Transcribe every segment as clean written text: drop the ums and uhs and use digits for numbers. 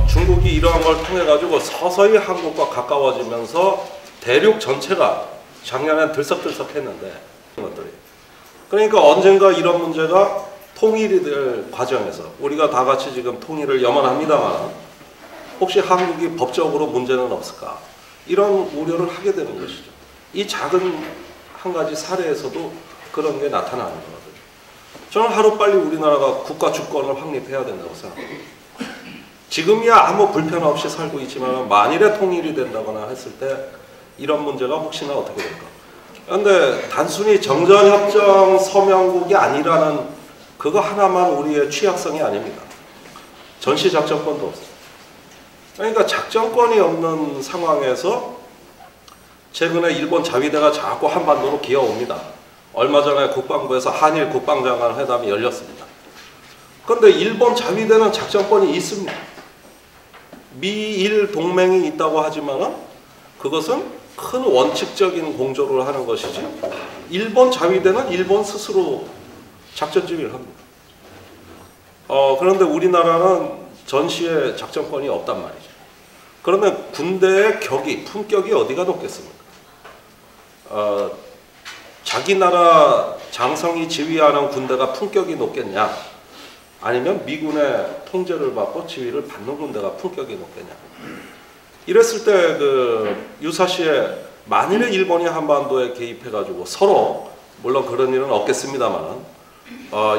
중국이 이러한 걸 통해 가지고 서서히 한국과 가까워지면서 대륙 전체가 작년엔 들썩들썩했는데 것들이 그러니까 언젠가 이런 문제가 통일이 될 과정에서 우리가 다 같이 지금 통일을 염원합니다만 혹시 한국이 법적으로 문제는 없을까 이런 우려를 하게 되는 것이죠. 이 작은 한 가지 사례에서도 그런 게 나타나는 거거든요. 저는 하루빨리 우리나라가 국가 주권을 확립해야 된다고 생각합니다. 지금이야 아무 불편 없이 살고 있지만 만일에 통일이 된다거나 했을 때 이런 문제가 혹시나 어떻게 될까. 그런데 단순히 정전협정 서명국이 아니라는 그거 하나만 우리의 취약성이 아닙니다. 전시작전권도 없어요. 그러니까 작전권이 없는 상황에서 최근에 일본 자위대가 자꾸 한반도로 기어옵니다. 얼마 전에 국방부에서 한일 국방장관 회담이 열렸습니다. 그런데 일본 자위대는 작전권이 있습니다. 미일 동맹이 있다고 하지만 그것은 큰 원칙적인 공조를 하는 것이지 일본 자위대는 일본 스스로 작전 지휘를 합니다. 그런데 우리나라는 전시에 작전권이 없단 말이죠. 그러면 군대의 격이, 품격이 어디가 높겠습니까? 자기 나라 장성이 지휘하는 군대가 품격이 높겠냐? 아니면 미군의 통제를 받고 지휘를 받는 군대가 품격이 높겠냐? 이랬을 때 그 유사시에 만일에 일본이 한반도에 개입해가지고 서로 물론 그런 일은 없겠습니다만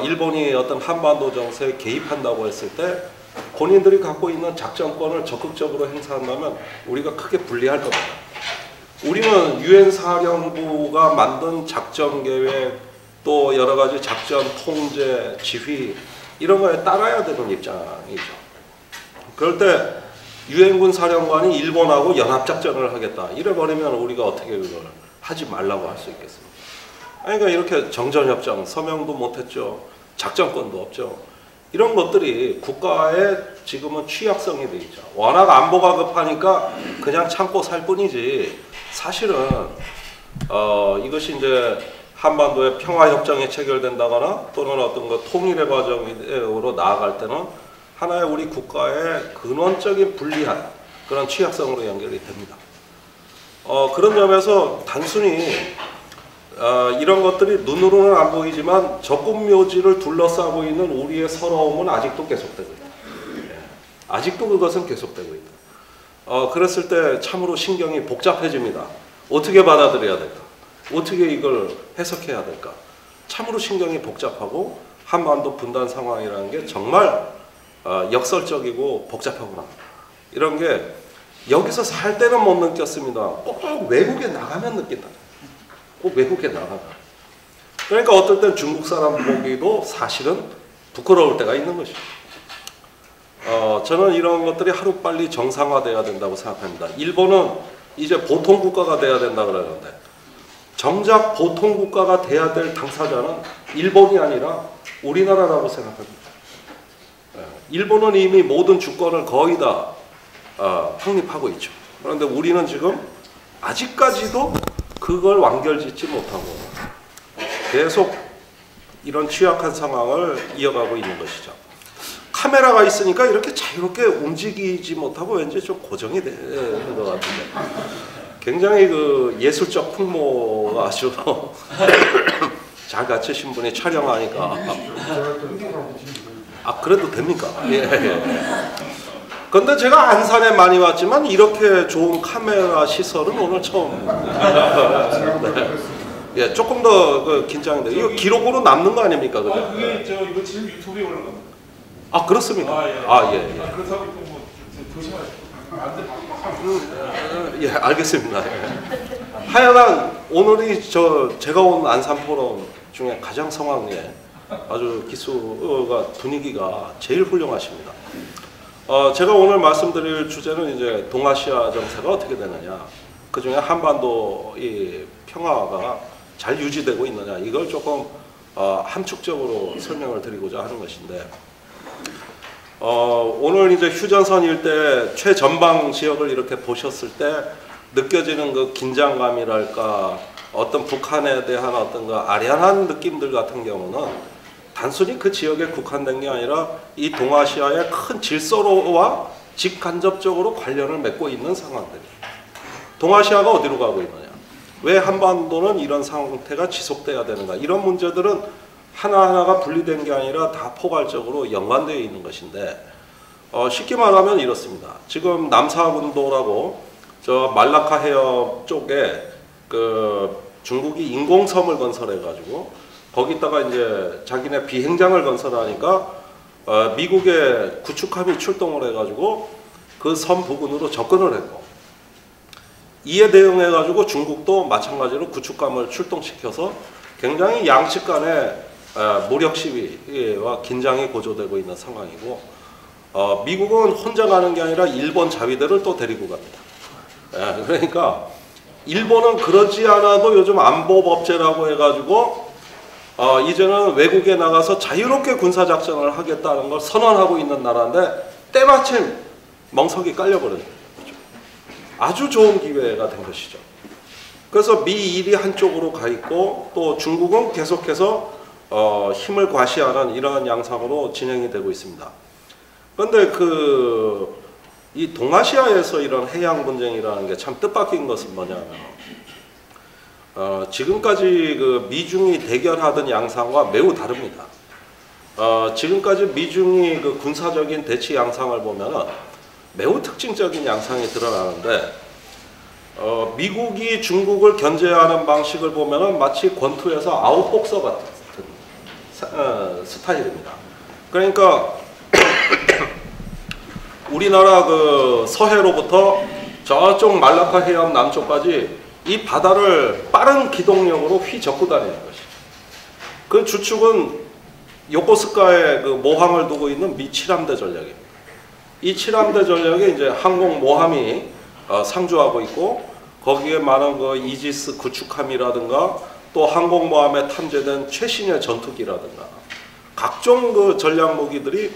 일본이 어떤 한반도 정세에 개입한다고 했을 때 본인들이 갖고 있는 작전권을 적극적으로 행사한다면 우리가 크게 불리할 겁니다. 우리는 유엔 사령부가 만든 작전 계획 또 여러 가지 작전 통제 지휘 이런 거에 따라야 되는 입장이죠. 그럴 때 유엔군 사령관이 일본하고 연합작전을 하겠다 이래버리면 우리가 어떻게 그걸 하지 말라고 할 수 있겠습니까? 그러니까 이렇게 정전협정 서명도 못했죠. 작전권도 없죠. 이런 것들이 국가의 지금은 취약성이 돼 있죠. 워낙 안보가 급하니까 그냥 참고 살 뿐이지 사실은 이것이 이제 한반도의 평화협정이 체결된다거나 또는 어떤 거 통일의 과정으로 나아갈 때는 하나의 우리 국가의 근원적인 불리한 그런 취약성으로 연결이 됩니다. 그런 점에서 단순히 이런 것들이 눈으로는 안 보이지만 적군묘지를 둘러싸고 있는 우리의 서러움은 아직도 계속되고 있다. 아직도 그것은 계속되고 있다. 그랬을 때 참으로 신경이 복잡해집니다. 어떻게 받아들여야 될까? 어떻게 이걸 해석해야 될까? 참으로 신경이 복잡하고 한반도 분단 상황이라는 게 정말 역설적이고 복잡하구나. 이런 게 여기서 살 때는 못 느꼈습니다. 꼭 외국에 나가면 느낀다. 꼭 외국에 나가다. 그러니까 어떨 땐 중국 사람 보기도 사실은 부끄러울 때가 있는 것이죠. 저는 이런 것들이 하루빨리 정상화돼야 된다고 생각합니다. 일본은 이제 보통 국가가 돼야 된다 그러는데 정작 보통 국가가 돼야 될 당사자는 일본이 아니라 우리나라라고 생각합니다. 일본은 이미 모든 주권을 거의 다 확립하고 있죠. 그런데 우리는 지금 아직까지도 그걸 완결짓지 못하고 계속 이런 취약한 상황을 이어가고 있는 것이죠. 카메라가 있으니까 이렇게 자유롭게 움직이지 못하고 왠지 좀 고정이 되는 것 같은데 굉장히 그 예술적 풍모가 아주 잘 갖추신 분이 촬영하니까 그래도 됩니까? 예. 근데 제가 안산에 많이 왔지만 이렇게 좋은 카메라 시설은 오늘 처음. 네. 예, 조금 더 그 긴장돼. 이거 기록으로 남는 거 아닙니까, 그죠? 이게 이거 지금 유튜브에 올라갑니다. 그렇습니까? 예. 그렇다고 뭐 조심하세요. 안 돼. 예, 알겠습니다. 하여간 오늘이 제가 온 안산 포럼 중에 가장 성황리에 아주 기수가 분위기가 제일 훌륭하십니다. 제가 오늘 말씀드릴 주제는 이제 동아시아 정세가 어떻게 되느냐, 그 중에 한반도 이 평화가 잘 유지되고 있느냐, 이걸 조금 함축적으로 설명을 드리고자 하는 것인데, 오늘 이제 휴전선 일대 최전방 지역을 이렇게 보셨을 때 느껴지는 그 긴장감이랄까, 어떤 북한에 대한 어떤 그 아련한 느낌들 같은 경우는 단순히 그 지역에 국한된 게 아니라 이 동아시아의 큰 질서로와 직간접적으로 관련을 맺고 있는 상황들이에요. 동아시아가 어디로 가고 있느냐, 왜 한반도는 이런 상태가 지속돼야 되는가, 이런 문제들은 하나하나가 분리된 게 아니라 다 포괄적으로 연관되어 있는 것인데, 쉽게 말하면 이렇습니다. 지금 남사군도라고 저 말라카 해협 쪽에 그 중국이 인공섬을 건설해 가지고 거기다가 이제 자기네 비행장을 건설하니까 미국의 구축함이 출동을 해 가지고 그 섬 부근으로 접근을 했고, 이에 대응해 가지고 중국도 마찬가지로 구축함을 출동시켜서 굉장히 양측 간의 무력 시위와 긴장이 고조되고 있는 상황이고, 미국은 혼자 가는 게 아니라 일본 자위대를 또 데리고 갑니다. 그러니까 일본은 그러지 않아도 요즘 안보법제라고 해가지고 이제는 외국에 나가서 자유롭게 군사작전을 하겠다는 걸 선언하고 있는 나라인데, 때마침 멍석이 깔려버린 거죠. 아주 좋은 기회가 된 것이죠. 그래서 미일이 한쪽으로 가 있고, 또 중국은 계속해서 힘을 과시하는 이러한 양상으로 진행이 되고 있습니다. 그런데 이 동아시아에서 이런 해양 분쟁이라는 게 참 뜻밖인 것은 뭐냐면, 지금까지 그 미중이 대결하던 양상과 매우 다릅니다. 지금까지 미중이 그 군사적인 대치 양상을 보면은 매우 특징적인 양상이 드러나는데, 미국이 중국을 견제하는 방식을 보면은 마치 권투에서 아웃복서 같은 스타일입니다. 그러니까 우리나라 그 서해로부터 저쪽 말라카 해협 남쪽까지 이 바다를 빠른 기동력으로 휘젓고 다니는 것이죠. 그 주축은 요코스카에 그 모함을 두고 있는 미 7함대 전략입니다. 이 7함대 전략에 이제 항공 모함이 상주하고 있고, 거기에 많은 그 이지스 구축함이라든가 또 항공 모함에 탐재된 최신의 전투기라든가 각종 그 전략 무기들이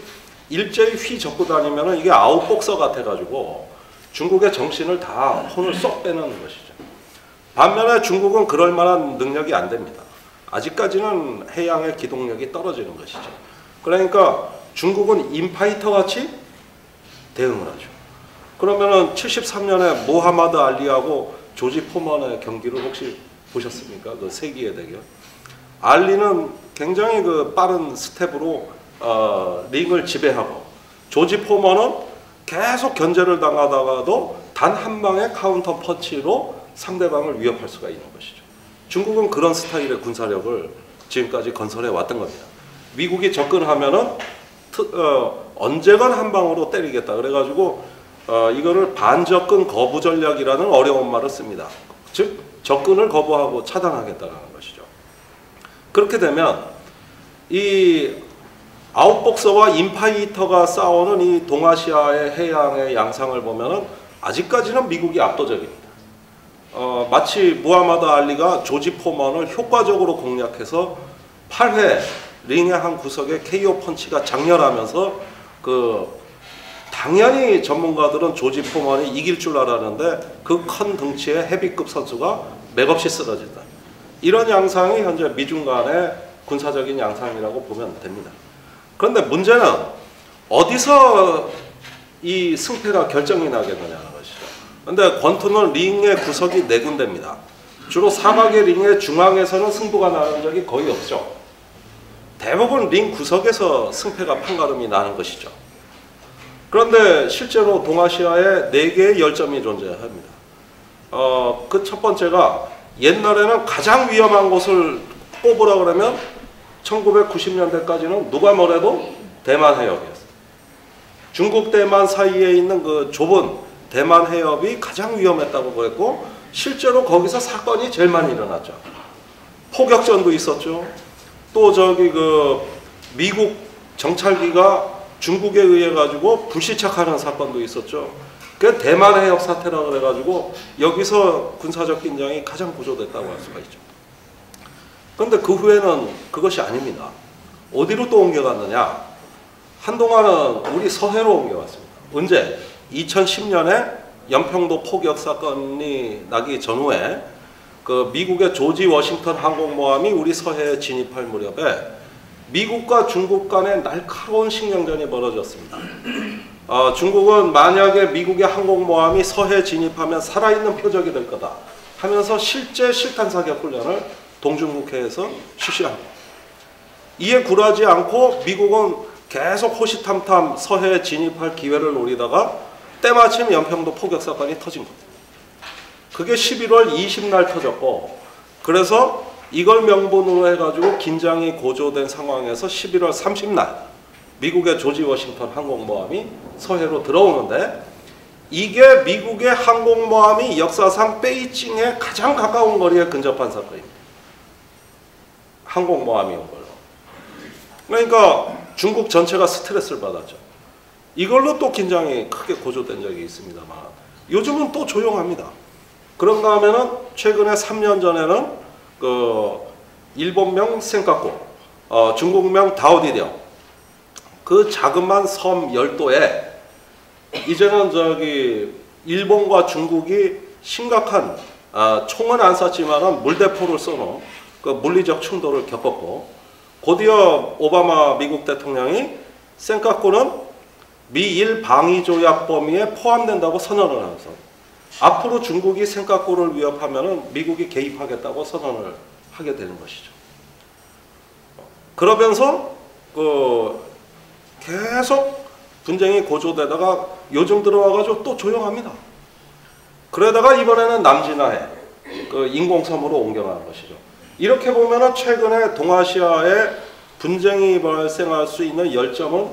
일제히 휘젓고 다니면은 이게 아웃복서 같아가지고 중국의 정신을 다 혼을 쏙 빼는 것이죠. 반면에 중국은 그럴 만한 능력이 안 됩니다. 아직까지는 해양의 기동력이 떨어지는 것이죠. 그러니까 중국은 인파이터 같이 대응을 하죠. 그러면은 73년에 무하마드 알리하고 조지 포먼의 경기를 혹시 보셨습니까? 그 세기의 대결. 알리는 굉장히 그 빠른 스텝으로 링을 지배하고, 조지 포먼은 계속 견제를 당하다가도 단 한 방의 카운터 펀치로 상대방을 위협할 수가 있는 것이죠. 중국은 그런 스타일의 군사력을 지금까지 건설해 왔던 겁니다. 미국이 접근하면은 언제건 한 방으로 때리겠다 그래가지고 이거를 반접근 거부 전략이라는 어려운 말을 씁니다. 즉 접근을 거부하고 차단하겠다는 것이죠. 그렇게 되면 이 아웃복서와 인파이터가 싸우는 이 동아시아의 해양의 양상을 보면은 아직까지는 미국이 압도적입니다. 마치 무하마드 알리가 조지 포먼을 효과적으로 공략해서 8회 링의 한 구석에 KO 펀치가 장렬하면서 당연히 전문가들은 조지 포먼이 이길 줄 알았는데 그 큰 덩치의 헤비급 선수가 맥없이 쓰러진다. 이런 양상이 현재 미중 간의 군사적인 양상이라고 보면 됩니다. 그런데 문제는 어디서 이 승패가 결정이 나겠느냐는 것이죠. 그런데 권투는 링의 구석이 4군데입니다. 주로 사각의 링의 중앙에서는 승부가 나는 적이 거의 없죠. 대부분 링 구석에서 승패가 판가름이 나는 것이죠. 그런데 실제로 동아시아에 4개의 열점이 존재합니다. 그 첫 번째가, 옛날에는 가장 위험한 곳을 꼽으라 그러면 1990년대까지는 누가 뭐래도 대만 해협이었어요. 중국 대만 사이에 있는 그 좁은 대만 해협이 가장 위험했다고 그랬고, 실제로 거기서 사건이 제일 많이 일어났죠. 포격전도 있었죠. 또 미국 정찰기가 중국에 의해 가지고 불시착하는 사건도 있었죠. 그 대만 해협 사태라고 그래가지고 여기서 군사적 긴장이 가장 고조됐다고 할 수가 있죠. 그런데 그 후에는 그것이 아닙니다. 어디로 또 옮겨갔느냐? 한동안은 우리 서해로 옮겨갔습니다. 언제? 2010년에 연평도 포격 사건이 나기 전후에 그 미국의 조지 워싱턴 항공모함이 우리 서해에 진입할 무렵에 미국과 중국 간의 날카로운 신경전이 벌어졌습니다. 중국은 만약에 미국의 항공모함이 서해 진입하면 살아있는 표적이 될 거다 하면서 실제 실탄사격 훈련을 동중국해에서 실시합니다. 이에 굴하지 않고 미국은 계속 호시탐탐 서해에 진입할 기회를 노리다가 때마침 연평도 포격 사건이 터진 겁니다. 그게 11월 20날 터졌고, 그래서 이걸 명분으로 해가지고 긴장이 고조된 상황에서 11월 30날 미국의 조지 워싱턴 항공모함이 서해로 들어오는데, 이게 미국의 항공모함이 역사상 베이징에 가장 가까운 거리에 근접한 사건입니다. 항공모함이 온 걸로. 그러니까 중국 전체가 스트레스를 받았죠. 이걸로 또 긴장이 크게 고조된 적이 있습니다만 요즘은 또 조용합니다. 그런가 하면은 최근에 3년 전에는 그 일본명 센카쿠, 중국명 다오디령, 그 자그마한 섬 열도에 이제는 저기 일본과 중국이 심각한 총은 안 쐈지만은 물대포를 쏘는 그 물리적 충돌을 겪었고, 곧이어 오바마 미국 대통령이 센카쿠는 미일 방위 조약 범위에 포함된다고 선언을 하면서 앞으로 중국이 센카쿠를 위협하면은 미국이 개입하겠다고 선언을 하게 되는 것이죠. 그러면서 그 계속 분쟁이 고조되다가 요즘 들어와가지고 또 조용합니다. 그러다가 이번에는 남진하에 그 인공섬으로 옮겨가는 것이죠. 이렇게 보면은 최근에 동아시아에 분쟁이 발생할 수 있는 열점은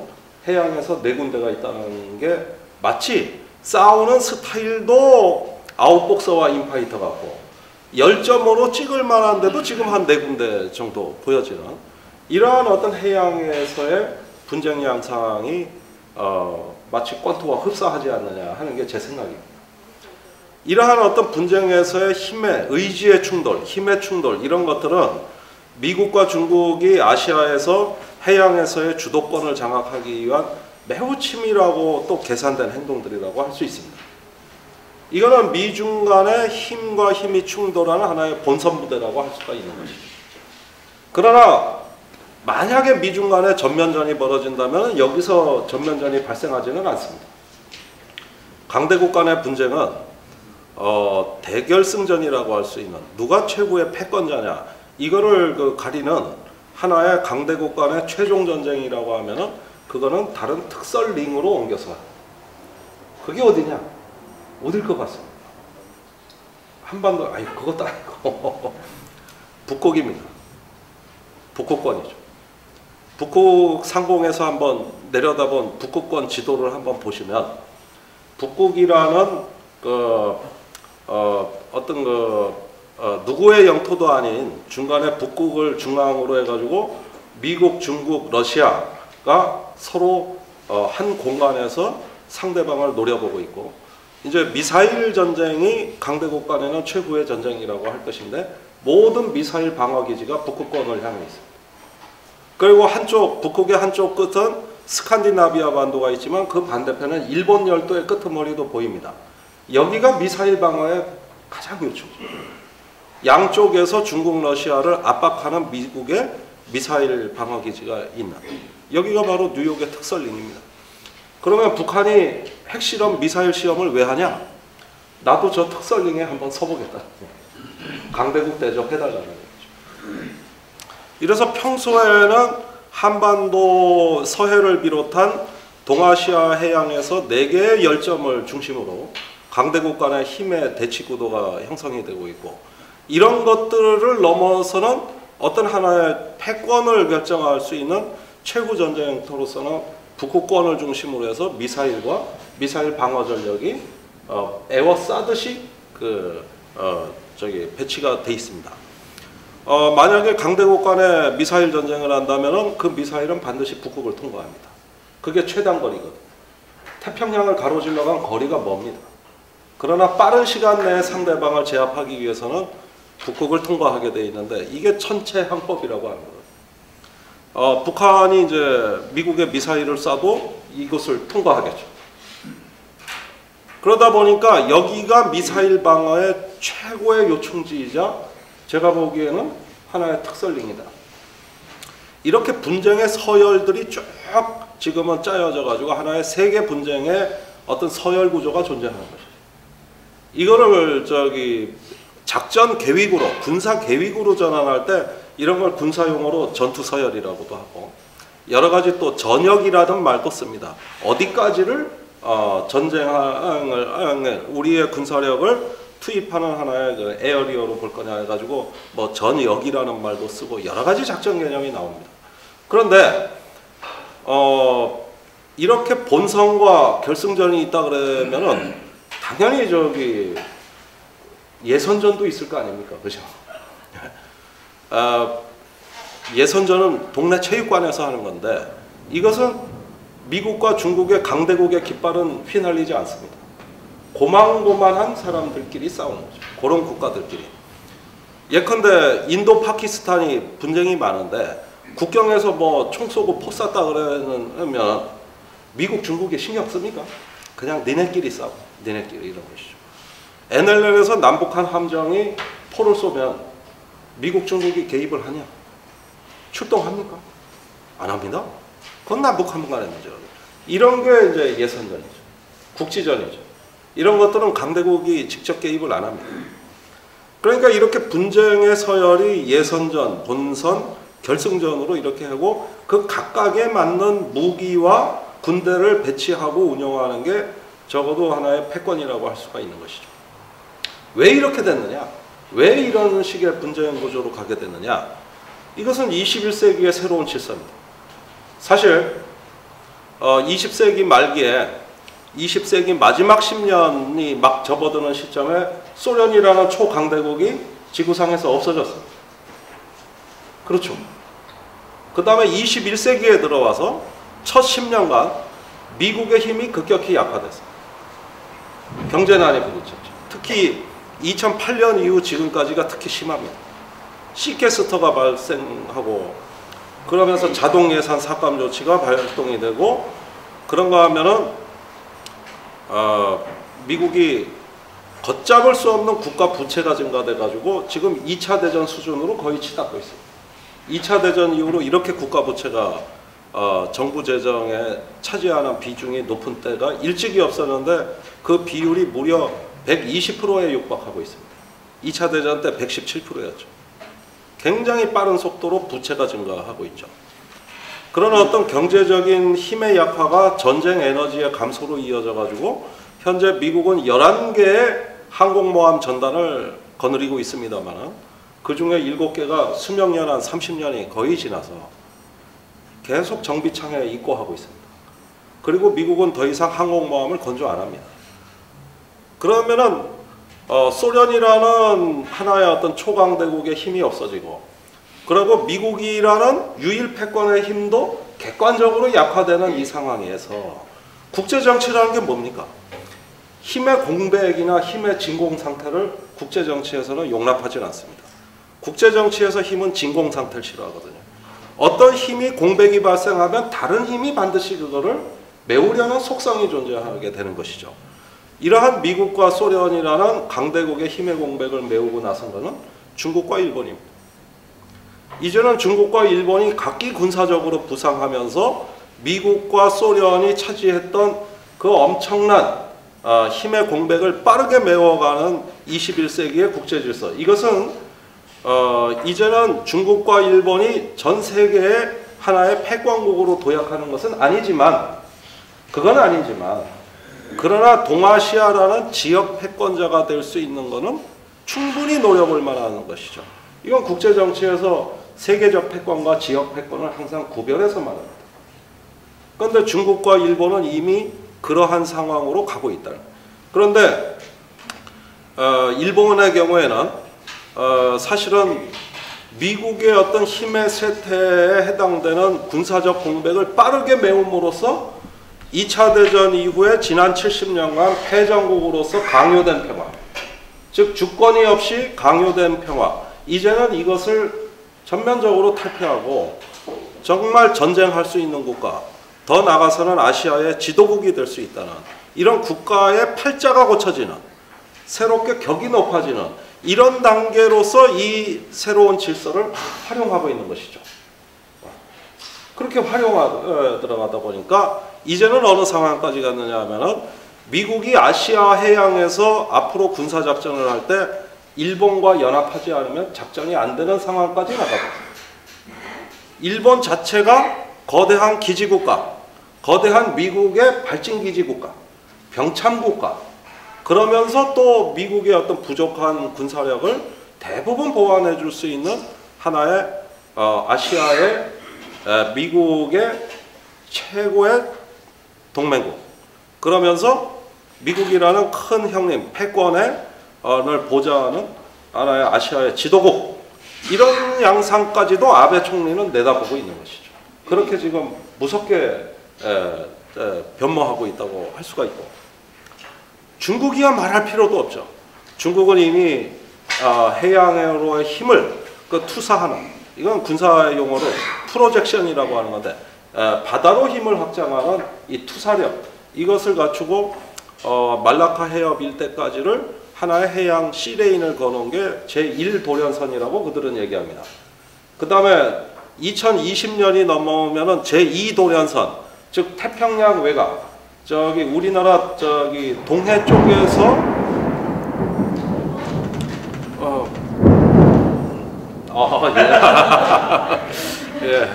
해양에서 4군데가 있다는 게 마치 싸우는 스타일도 아웃복서와 인파이터 같고 열점으로 찍을 만한데도 지금 한 4군데 정도 보여지는 이러한 어떤 해양에서의 분쟁 양상이 마치 권투와 흡사하지 않느냐 하는 게 제 생각입니다. 이러한 어떤 분쟁에서의 힘의, 의지의 충돌, 힘의 충돌 이런 것들은 미국과 중국이 아시아에서 해양에서의 주도권을 장악하기 위한 매우 치밀하고 또 계산된 행동들이라고 할 수 있습니다. 이거는 미중 간의 힘과 힘이 충돌하는 하나의 본선 부대라고 할 수가 있는 것이죠. 그러나 만약에 미중 간의 전면전이 벌어진다면 여기서 전면전이 발생하지는 않습니다. 강대국 간의 분쟁은 대결승전이라고 할 수 있는 누가 최고의 패권자냐 이거를 가리는 하나의 강대국 간의 최종 전쟁이라고 하면은 그거는 다른 특설 링으로 옮겨서 그게 어디냐? 어딜 것 같습니다. 한반도 아니 그것도 아니고 북극입니다. 북극권이죠. 북극 상공에서 한번 내려다본 북극권 지도를 한번 보시면 북극이라는 누구의 영토도 아닌 중간에 북극을 중앙으로 해가지고 미국, 중국, 러시아가 서로 한 공간에서 상대방을 노려보고 있고, 이제 미사일 전쟁이 강대국 간에는 최후의 전쟁이라고 할 것인데 모든 미사일 방어 기지가 북극권을 향해 있습니다. 그리고 북극의 한쪽 끝은 스칸디나비아 반도가 있지만 그 반대편은 일본 열도의 끄트머리도 보입니다. 여기가 미사일 방어의 가장 요충지입니다. 양쪽에서 중국, 러시아를 압박하는 미국의 미사일 방어 기지가 있는 여기가 바로 뉴욕의 특설링입니다. 그러면 북한이 핵실험, 미사일 시험을 왜 하냐? 나도 저 특설링에 한번 서보겠다. 강대국 대접해달라는 거죠. 이래서 평소에는 한반도 서해를 비롯한 동아시아 해양에서 4개의 열점을 중심으로 강대국 간의 힘의 대치 구도가 형성이 되고 있고, 이런 것들을 넘어서는 어떤 하나의 패권을 결정할 수 있는 최후 전쟁터로서는 북극권을 중심으로 해서 미사일과 미사일 방어 전력이 에워싸듯이 배치가 돼 있습니다. 만약에 강대국 간의 미사일 전쟁을 한다면은 그 미사일은 반드시 북극을 통과합니다. 그게 최단거리거든요. 태평양을 가로질러 간 거리가 멉니다. 그러나 빠른 시간 내에 상대방을 제압하기 위해서는 북극을 통과하게 돼 있는데 이게 천체항법이라고 하는 거예요. 북한이 이제 미국의 미사일을 쏴도 이것을 통과하겠죠. 그러다 보니까 여기가 미사일 방어의 최고의 요충지이자 제가 보기에는 하나의 특설링이다. 이렇게 분쟁의 서열들이 쭉 지금은 짜여져 가지고 하나의 세계 분쟁의 어떤 서열 구조가 존재하는 것이죠. 이거를 작전 계획으로, 군사 계획으로 전환할 때 이런 걸 군사용어로 전투 서열이라고도 하고 여러 가지 또 전역이라는 말도 씁니다. 어디까지를 전쟁을 우리의 군사력을 투입하는 하나의 그 에어리어로 볼 거냐 해가지고 뭐 전역이라는 말도 쓰고 여러 가지 작전 개념이 나옵니다. 그런데 이렇게 본선과 결승전이 있다 그러면은 당연히 예선전도 있을 거 아닙니까, 그죠? 예선전은 동네 체육관에서 하는 건데 이것은 미국과 중국의 강대국의 깃발은 휘날리지 않습니다. 고만고만한 사람들끼리 싸우는 거죠. 그런 국가들끼리. 예컨대 인도 파키스탄이 분쟁이 많은데 국경에서 뭐 총 쏘고 포 쐈다 그러면 미국 중국에 신경 씁니까? 그냥 니네끼리 싸워. 니네끼리 이런 것이죠. NLL에서 남북한 함정이 포를 쏘면 미국 중국이 개입을 하냐? 출동합니까? 안 합니다. 그건 남북한 간의 문제라고. 이런 게 이제 예선전이죠. 국지전이죠. 이런 것들은 강대국이 직접 개입을 안 합니다. 그러니까 이렇게 분쟁의 서열이 예선전, 본선, 결승전으로 이렇게 하고 그 각각에 맞는 무기와 군대를 배치하고 운영하는 게 적어도 하나의 패권이라고 할 수가 있는 것이죠. 왜 이렇게 됐느냐? 왜 이런 식의 분쟁 구조로 가게 됐느냐? 이것은 21세기의 새로운 질서입니다. 사실 20세기 말기에 20세기 마지막 10년이 막 접어드는 시점에 소련이라는 초강대국이 지구상에서 없어졌습니다. 그렇죠. 그 다음에 21세기에 들어와서 첫 10년간 미국의 힘이 급격히 약화됐어요. 경제난이 부딪혔죠. 특히 2008년 이후 지금까지가 특히 심합니다. 시캐스터가 발생하고 그러면서 자동 예산 삭감 조치가 발동이 되고 그런가 하면은 미국이 걷잡을 수 없는 국가 부채가 증가돼 가지고 지금 2차 대전 수준으로 거의 치닫고 있습니다. 2차 대전 이후로 이렇게 국가 부채가 정부 재정에 차지하는 비중이 높은 때가 일찍이 없었는데 그 비율이 무려 120%에 육박하고 있습니다. 2차 대전 때 117%였죠. 굉장히 빠른 속도로 부채가 증가하고 있죠. 그런 어떤 경제적인 힘의 약화가 전쟁 에너지의 감소로 이어져 가지고 현재 미국은 11개의 항공모함 전단을 거느리고 있습니다만 그 중에 7개가 수명년 한 30년이 거의 지나서 계속 정비창에 입고하고 있습니다. 그리고 미국은 더 이상 항공모함을 건조 안 합니다. 그러면은 소련이라는 하나의 어떤 초강대국의 힘이 없어지고 그리고 미국이라는 유일 패권의 힘도 객관적으로 약화되는 이 상황에서 국제정치라는 게 뭡니까? 힘의 공백이나 힘의 진공 상태를 국제정치에서는 용납하지 않습니다. 국제정치에서 힘은 진공 상태를 싫어하거든요. 어떤 힘이 공백이 발생하면 다른 힘이 반드시 그거를 메우려는 속성이 존재하게 되는 것이죠. 이러한 미국과 소련이라는 강대국의 힘의 공백을 메우고 나선 것은 중국과 일본입니다. 이제는 중국과 일본이 각기 군사적으로 부상하면서 미국과 소련이 차지했던 그 엄청난 힘의 공백을 빠르게 메워가는 21세기의 국제질서. 이것은 이제는 중국과 일본이 전 세계의 하나의 패권국으로 도약하는 것은 아니지만 그건 아니지만 그러나 동아시아라는 지역 패권자가 될 수 있는 것은 충분히 노려볼 만한 것이죠. 이건 국제정치에서 세계적 패권과 지역 패권을 항상 구별해서 말합니다. 그런데 중국과 일본은 이미 그러한 상황으로 가고 있다. 그런데 일본의 경우에는 사실은 미국의 어떤 힘의 쇠퇴에 해당되는 군사적 공백을 빠르게 메움으로써 2차 대전 이후에 지난 70년간 패전국으로서 강요된 평화, 즉 주권이 없이 강요된 평화. 이제는 이것을 전면적으로 탈피하고 정말 전쟁할 수 있는 국가, 더 나아가서는 아시아의 지도국이 될 수 있다는 이런 국가의 팔자가 고쳐지는, 새롭게 격이 높아지는 이런 단계로서 이 새로운 질서를 활용하고 있는 것이죠. 그렇게 들어가다 보니까 이제는 어느 상황까지 갔느냐 하면은 미국이 아시아 해양에서 앞으로 군사작전을 할 때 일본과 연합하지 않으면 작전이 안 되는 상황까지 나가고, 일본 자체가 거대한 기지국가, 거대한 미국의 발진기지국가, 병참국가, 그러면서 또 미국의 어떤 부족한 군사력을 대부분 보완해 줄 수 있는 하나의 아시아의 미국의 최고의 동맹국, 그러면서 미국이라는 큰 형님, 패권을 보좌하는 하나의 아시아의 지도국, 이런 양상까지도 아베 총리는 내다보고 있는 것이죠. 그렇게 지금 무섭게 변모하고 있다고 할 수가 있고, 중국이야 말할 필요도 없죠. 중국은 이미 해양으로의 힘을 투사하는, 이건 군사 용어로 프로젝션이라고 하는 건데, 바다로 힘을 확장하는 이 투사력, 이것을 갖추고 말라카 해협 일대까지를 하나의 해양 시레인을 거놓은 게 제1도련선이라고 그들은 얘기합니다. 그 다음에 2020년이 넘어오면은 제2도련선, 즉 태평양 외곽, 저기 우리나라 저기 동해 쪽에서 예.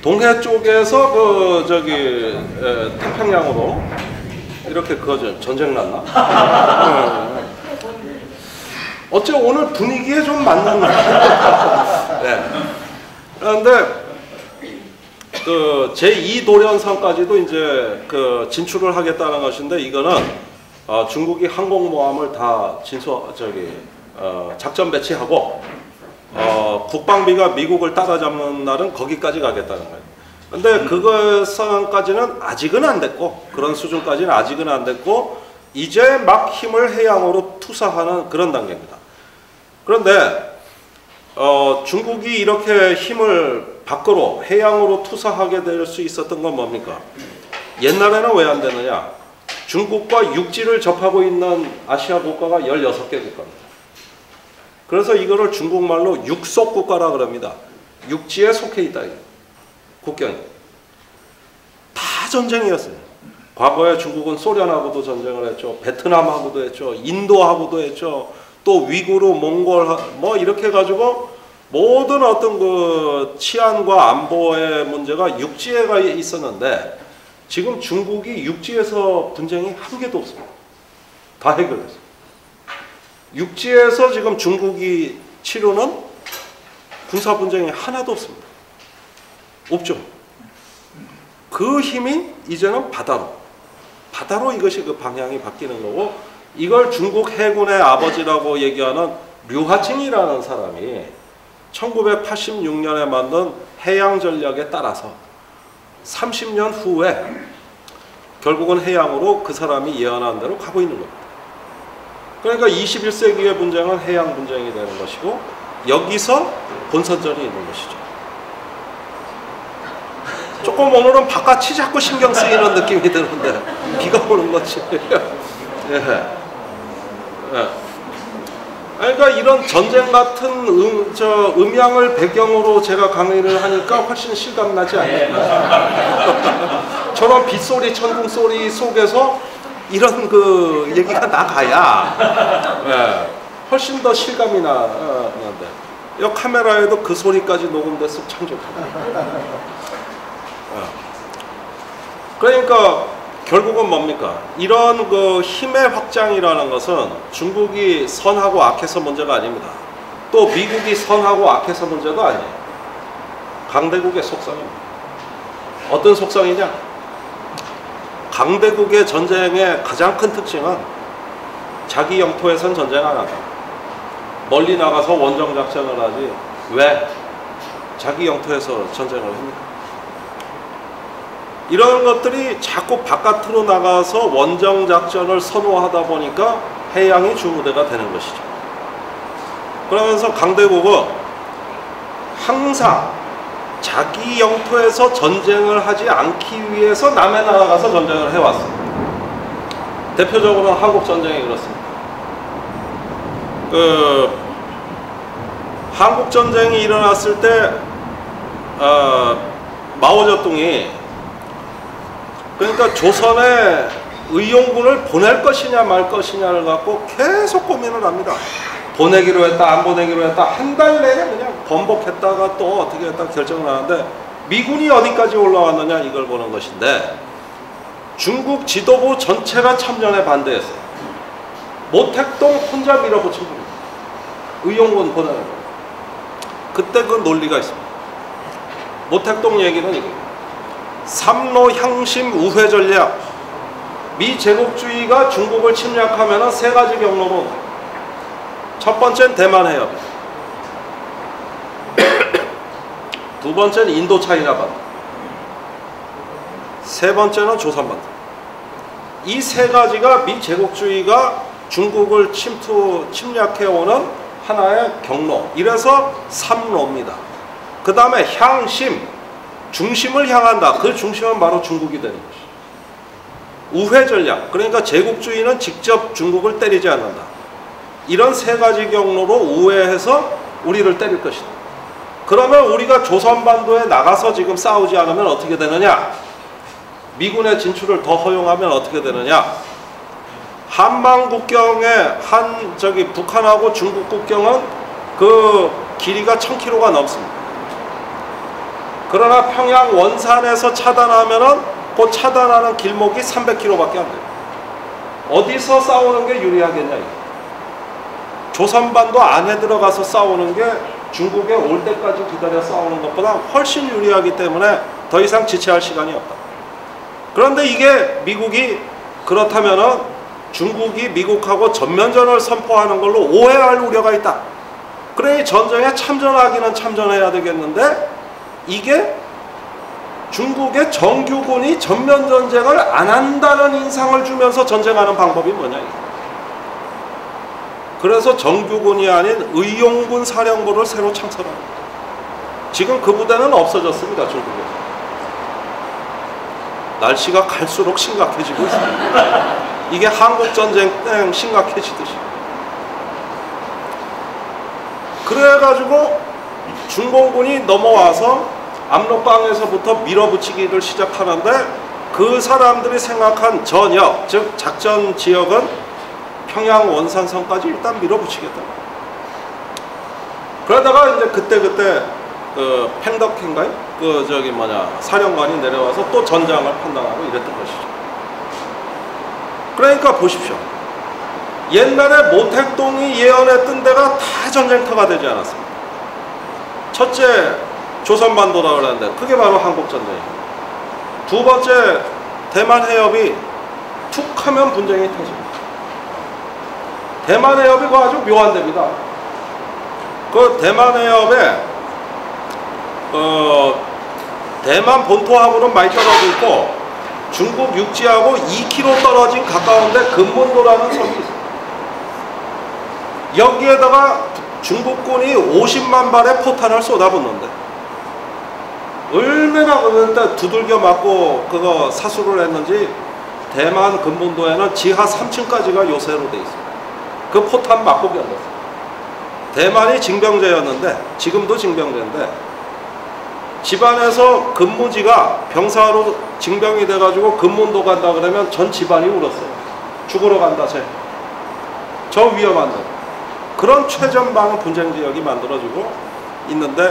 동해 쪽에서 그 저기 태평양으로 이렇게 그거죠. 전쟁 났나? 어째 오늘 분위기에 좀 맞는. 네. 그런데 그 제2도련선까지도 이제 그 진출을 하겠다는 것인데, 이거는 중국이 항공모함을 다 작전 배치하고 국방비가 미국을 따라잡는 날은 거기까지 가겠다는 거예요. 근데 그것까지는 아직은 안 됐고, 그런 수준까지는 아직은 안 됐고, 이제 막 힘을 해양으로 투사하는 그런 단계입니다. 그런데 중국이 이렇게 힘을 밖으로 해양으로 투사하게 될 수 있었던 건 뭡니까? 옛날에는 왜 안 되느냐? 중국과 육지를 접하고 있는 아시아 국가가 16개 국가입니다. 그래서 이거를 중국말로 육속 국가라 그럽니다. 육지에 속해 있다. 국경이. 다 전쟁이었어요. 과거에 중국은 소련하고도 전쟁을 했죠. 베트남하고도 했죠. 인도하고도 했죠. 또 위구르, 몽골 뭐 이렇게 해가지고 모든 어떤 그 치안과 안보의 문제가 육지에 있었는데, 지금 중국이 육지에서 분쟁이 한 개도 없습니다. 다 해결됐어요. 육지에서 지금 중국이 치르는 군사 분쟁이 하나도 없습니다. 없죠. 그 힘이 이제는 바다로 이것이 그 방향이 바뀌는 거고, 이걸 중국 해군의 아버지라고 얘기하는 류하칭이라는 사람이 1986년에 만든 해양 전략에 따라서 30년 후에 결국은 해양으로 그 사람이 예언한 대로 가고 있는 겁니다. 그러니까 21세기의 분쟁은 해양 분쟁이 되는 것이고, 여기서 본선전이 있는 것이죠. 조금 오늘은 바깥이 자꾸 신경 쓰이는 느낌이 드는데 비가 오는 거지. 예. 예. 그러니까 이런 전쟁 같은 음향을 배경으로 제가 강의를 하니까 훨씬 실감나지 않나요? 저런 빗소리, 천둥소리 속에서 이런 그 얘기가 나가야 훨씬 더 실감이 나는데, 이 카메라에도 그 소리까지 녹음됐으면 참 좋겠네요. 그러니까 결국은 뭡니까? 이런 그 힘의 확장이라는 것은 중국이 선하고 악해서 문제가 아닙니다. 또 미국이 선하고 악해서 문제도 아니에요. 강대국의 속성입니다. 어떤 속성이냐? 강대국의 전쟁의 가장 큰 특징은 자기 영토에선 전쟁 안 한다. 멀리 나가서 원정 작전을 하지 왜 자기 영토에서 전쟁을 합니까? 이런 것들이 자꾸 바깥으로 나가서 원정 작전을 선호하다 보니까 해양이 주무대가 되는 것이죠. 그러면서 강대국은 항상 자기 영토에서 전쟁을 하지 않기 위해서 남의 나라 가서 전쟁을 해왔어요. 대표적으로는 한국전쟁이 그렇습니다. 한국전쟁이 일어났을 때 마오쩌둥이 그러니까 조선에 의용군을 보낼 것이냐 말 것이냐를 갖고 계속 고민을 합니다. 보내기로 했다 안 보내기로 했다 한 달 내에 그냥 번복했다가 또 어떻게 했다 결정을 하는데 미군이 어디까지 올라왔느냐 이걸 보는 것인데 중국 지도부 전체가 참전에 반대했어요. 모택동 혼자 밀어붙인 겁니다. 의용군 보내는 거예요. 그때 그 논리가 있습니다. 모택동 얘기는 이거예요. 삼로 향심 우회 전략. 미제국주의가 중국을 침략하면 세 가지 경로로 첫 번째는 대만 해협, 두 번째는 인도차이나 반도, 세 번째는 조선반도. 이 세 가지가 미제국주의가 중국을 침략해오는 하나의 경로. 이래서 삼로입니다. 그 다음에 향심, 중심을 향한다. 그 중심은 바로 중국이 되는 것이죠. 우회 전략, 그러니까 제국주의는 직접 중국을 때리지 않는다. 이런 세 가지 경로로 우회해서 우리를 때릴 것이다. 그러면 우리가 조선반도에 나가서 지금 싸우지 않으면 어떻게 되느냐? 미군의 진출을 더 허용하면 어떻게 되느냐? 한방 국경에 북한하고 중국 국경은 그 길이가 1000km가 넘습니다. 그러나 평양 원산에서 차단하면은 그 차단하는 길목이 300km밖에 안 돼요. 어디서 싸우는 게 유리하겠냐? 조선반도 안에 들어가서 싸우는 게 중국에 올 때까지 기다려 싸우는 것보다 훨씬 유리하기 때문에 더 이상 지체할 시간이 없다. 그런데 이게 미국이 그렇다면은 중국이 미국하고 전면전을 선포하는 걸로 오해할 우려가 있다. 그러니 전쟁에 참전하기는 참전해야 되겠는데 이게 중국의 정규군이 전면전쟁을 안 한다는 인상을 주면서 전쟁하는 방법이 뭐냐. 그래서 정규군이 아닌 의용군 사령부를 새로 창설합니다. 지금 그 부대는 없어졌습니다. 중국에서. 날씨가 갈수록 심각해지고 있습니다. 이게 한국전쟁 때 심각해지듯이. 그래가지고 중공군이 넘어와서 압록강에서부터 밀어붙이기를 시작하는데 그 사람들이 생각한 전역, 즉 작전 지역은 평양 원산선까지 일단 밀어붙이겠다. 그러다가 이제 그때 그 팽덕인가요? 사령관이 내려와서 또 전장을 판단하고 이랬던 것이죠. 그러니까 보십시오. 옛날에 모택동이 예언했던 데가 다 전쟁터가 되지 않았습니다. 첫째, 조선반도라 그러는데 그게 바로 한국전쟁입니다. 두 번째, 대만 해협이 툭 하면 분쟁이 터집니다. 대만 해협이 아주 묘한 데입니다. 그 대만 해협에 대만 본토하고는 많이 떨어져 있고 중국 육지하고 2km 떨어진 가까운데 금문도라는 섬이 있습니다. 여기에다가 중국군이 50만 발의 포탄을 쏟아붓는데 얼마나 그때 두들겨 맞고 그거 사수를 했는지 대만 금문도에는 지하 3층까지가 요새로 돼 있습니다. 그 포탄 맞고 견뎠어요. 대만이 징병제였는데 지금도 징병제인데 집안에서 근무지가 병사로 징병이 돼가지고 금문도 간다 그러면 전 집안이 울었어요. 죽으러 간다 저 위험한데. 그런 최전방 분쟁 지역이 만들어지고 있는데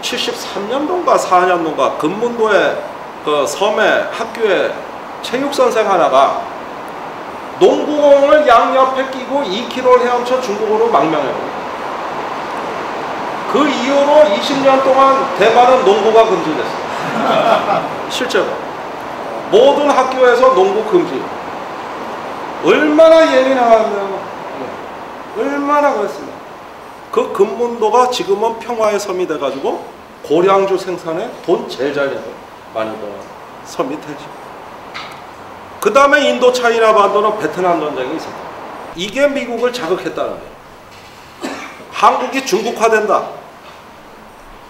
73년도인가 4년도인가 금문도의 그 섬에 학교에 체육선생 하나가 농구공을 양옆에 끼고 2km를 헤엄쳐 중국으로 망명해요. 그 이후로 20년 동안 대만은 농구가 금지됐어요. 실제로 모든 학교에서 농구 금지. 얼마나 예민하면 얼마나 그랬습니다. 그 금문도가 지금은 평화의 섬이 돼가지고 고량주 생산에 돈 제일 잘 내고 많이 버는 섬이 되죠. 그 다음에 인도 차이나 반도는 베트남 전쟁이 있었다. 이게 미국을 자극했다는 거예요. 한국이 중국화된다.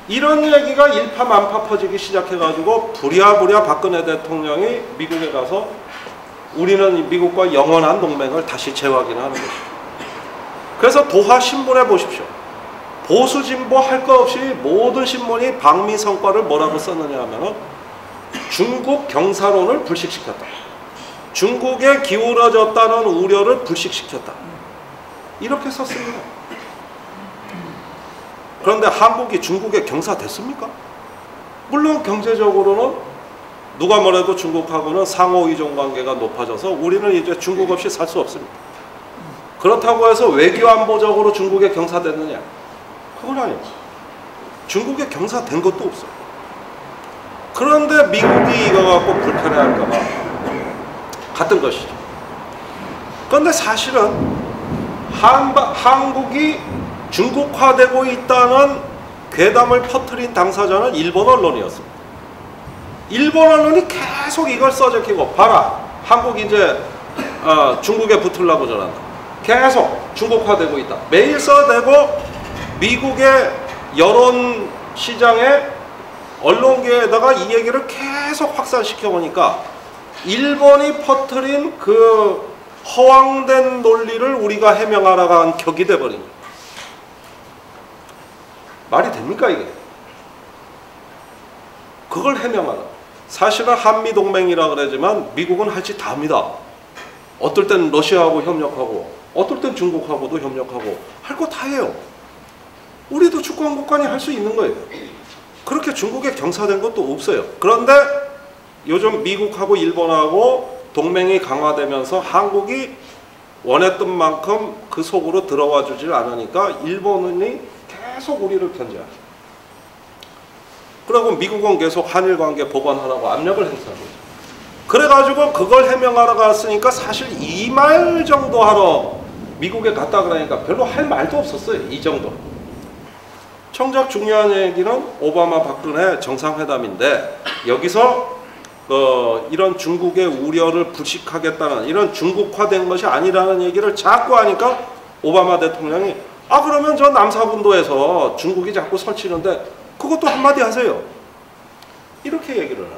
이런 얘기가 일파만파 퍼지기 시작해가지고 부랴부랴 박근혜 대통령이 미국에 가서 우리는 미국과 영원한 동맹을 다시 재확인하는 것이죠. 그래서 도하 신문에 보십시오. 보수 진보 할 거 없이 모든 신문이 방미 성과를 뭐라고 썼느냐 하면은 중국 경사론을 불식시켰다. 중국에 기울어졌다는 우려를 불식시켰다. 이렇게 썼습니다. 그런데 한국이 중국에 경사됐습니까? 물론 경제적으로는 누가 뭐래도 중국하고는 상호 의존 관계가 높아져서 우리는 이제 중국 없이 살 수 없습니다. 그렇다고 해서 외교 안보적으로 중국에 경사됐느냐? 그건 아니에요. 중국에 경사된 것도 없어요. 그런데 미국이 이거 갖고 불편해할까 봐 같은 것이죠. 그런데 사실은 한국이 중국화되고 있다는 괴담을 퍼뜨린 당사자는 일본 언론이었습니다. 일본 언론이 계속 이걸 써제끼고 봐라, 한국이 이제 중국에 붙으려고 저런다. 계속 중국화되고 있다. 매일 써대고 미국의 여론 시장에 언론계에다가 이 얘기를 계속 확산시켜 보니까 일본이 퍼뜨린 그 허황된 논리를 우리가 해명하라고 한 격이 돼버린 거예요. 말이 됩니까 이게? 그걸 해명하라. 사실은 한미동맹이라 그러지만 미국은 할 짓 다 합니다. 어떨 땐 러시아하고 협력하고 어떨 땐 중국하고도 협력하고 할 거 다 해요. 우리도 주권국간이 할 수 있는 거예요. 그렇게 중국에 경사된 것도 없어요. 그런데 요즘 미국하고 일본하고 동맹이 강화되면서 한국이 원했던 만큼 그 속으로 들어와 주질 않으니까 일본이 계속 우리를 견제하죠. 그리고 미국은 계속 한일 관계 보완하라고 압력을 행사하고 있죠. 그래가지고 그걸 해명하러 갔으니까 사실 이 말 정도 하러 미국에 갔다 그러니까 별로 할 말도 없었어요. 이 정도. 정작 중요한 얘기는 오바마 박근혜 정상회담인데 여기서 이런 중국의 우려를 불식하겠다는 이런 중국화된 것이 아니라는 얘기를 자꾸 하니까 오바마 대통령이 그러면 저 남사군도에서 중국이 자꾸 설치는데 그것도 한마디 하세요. 이렇게 얘기를 해요.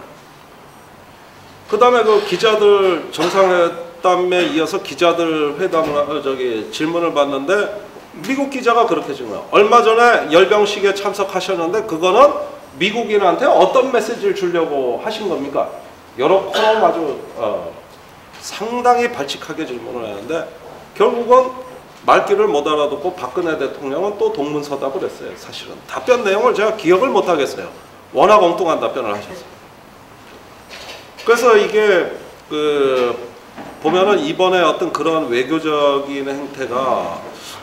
그 다음에 그 기자들 정상회담에 이어서 기자들 회담을 질문을 받는데 미국 기자가 그렇게 질문해요. 얼마 전에 열병식에 참석하셨는데 그거는 미국인한테 어떤 메시지를 주려고 하신 겁니까? 여러 코너 아주 상당히 발칙하게 질문을 하는데 결국은 말귀를 못 알아듣고 박근혜 대통령은 또 동문서답을 했어요. 사실은 답변 내용을 제가 기억을 못 하겠어요. 워낙 엉뚱한 답변을 하셨어요. 그래서 이게 보면은 이번에 어떤 그런 외교적인 행태가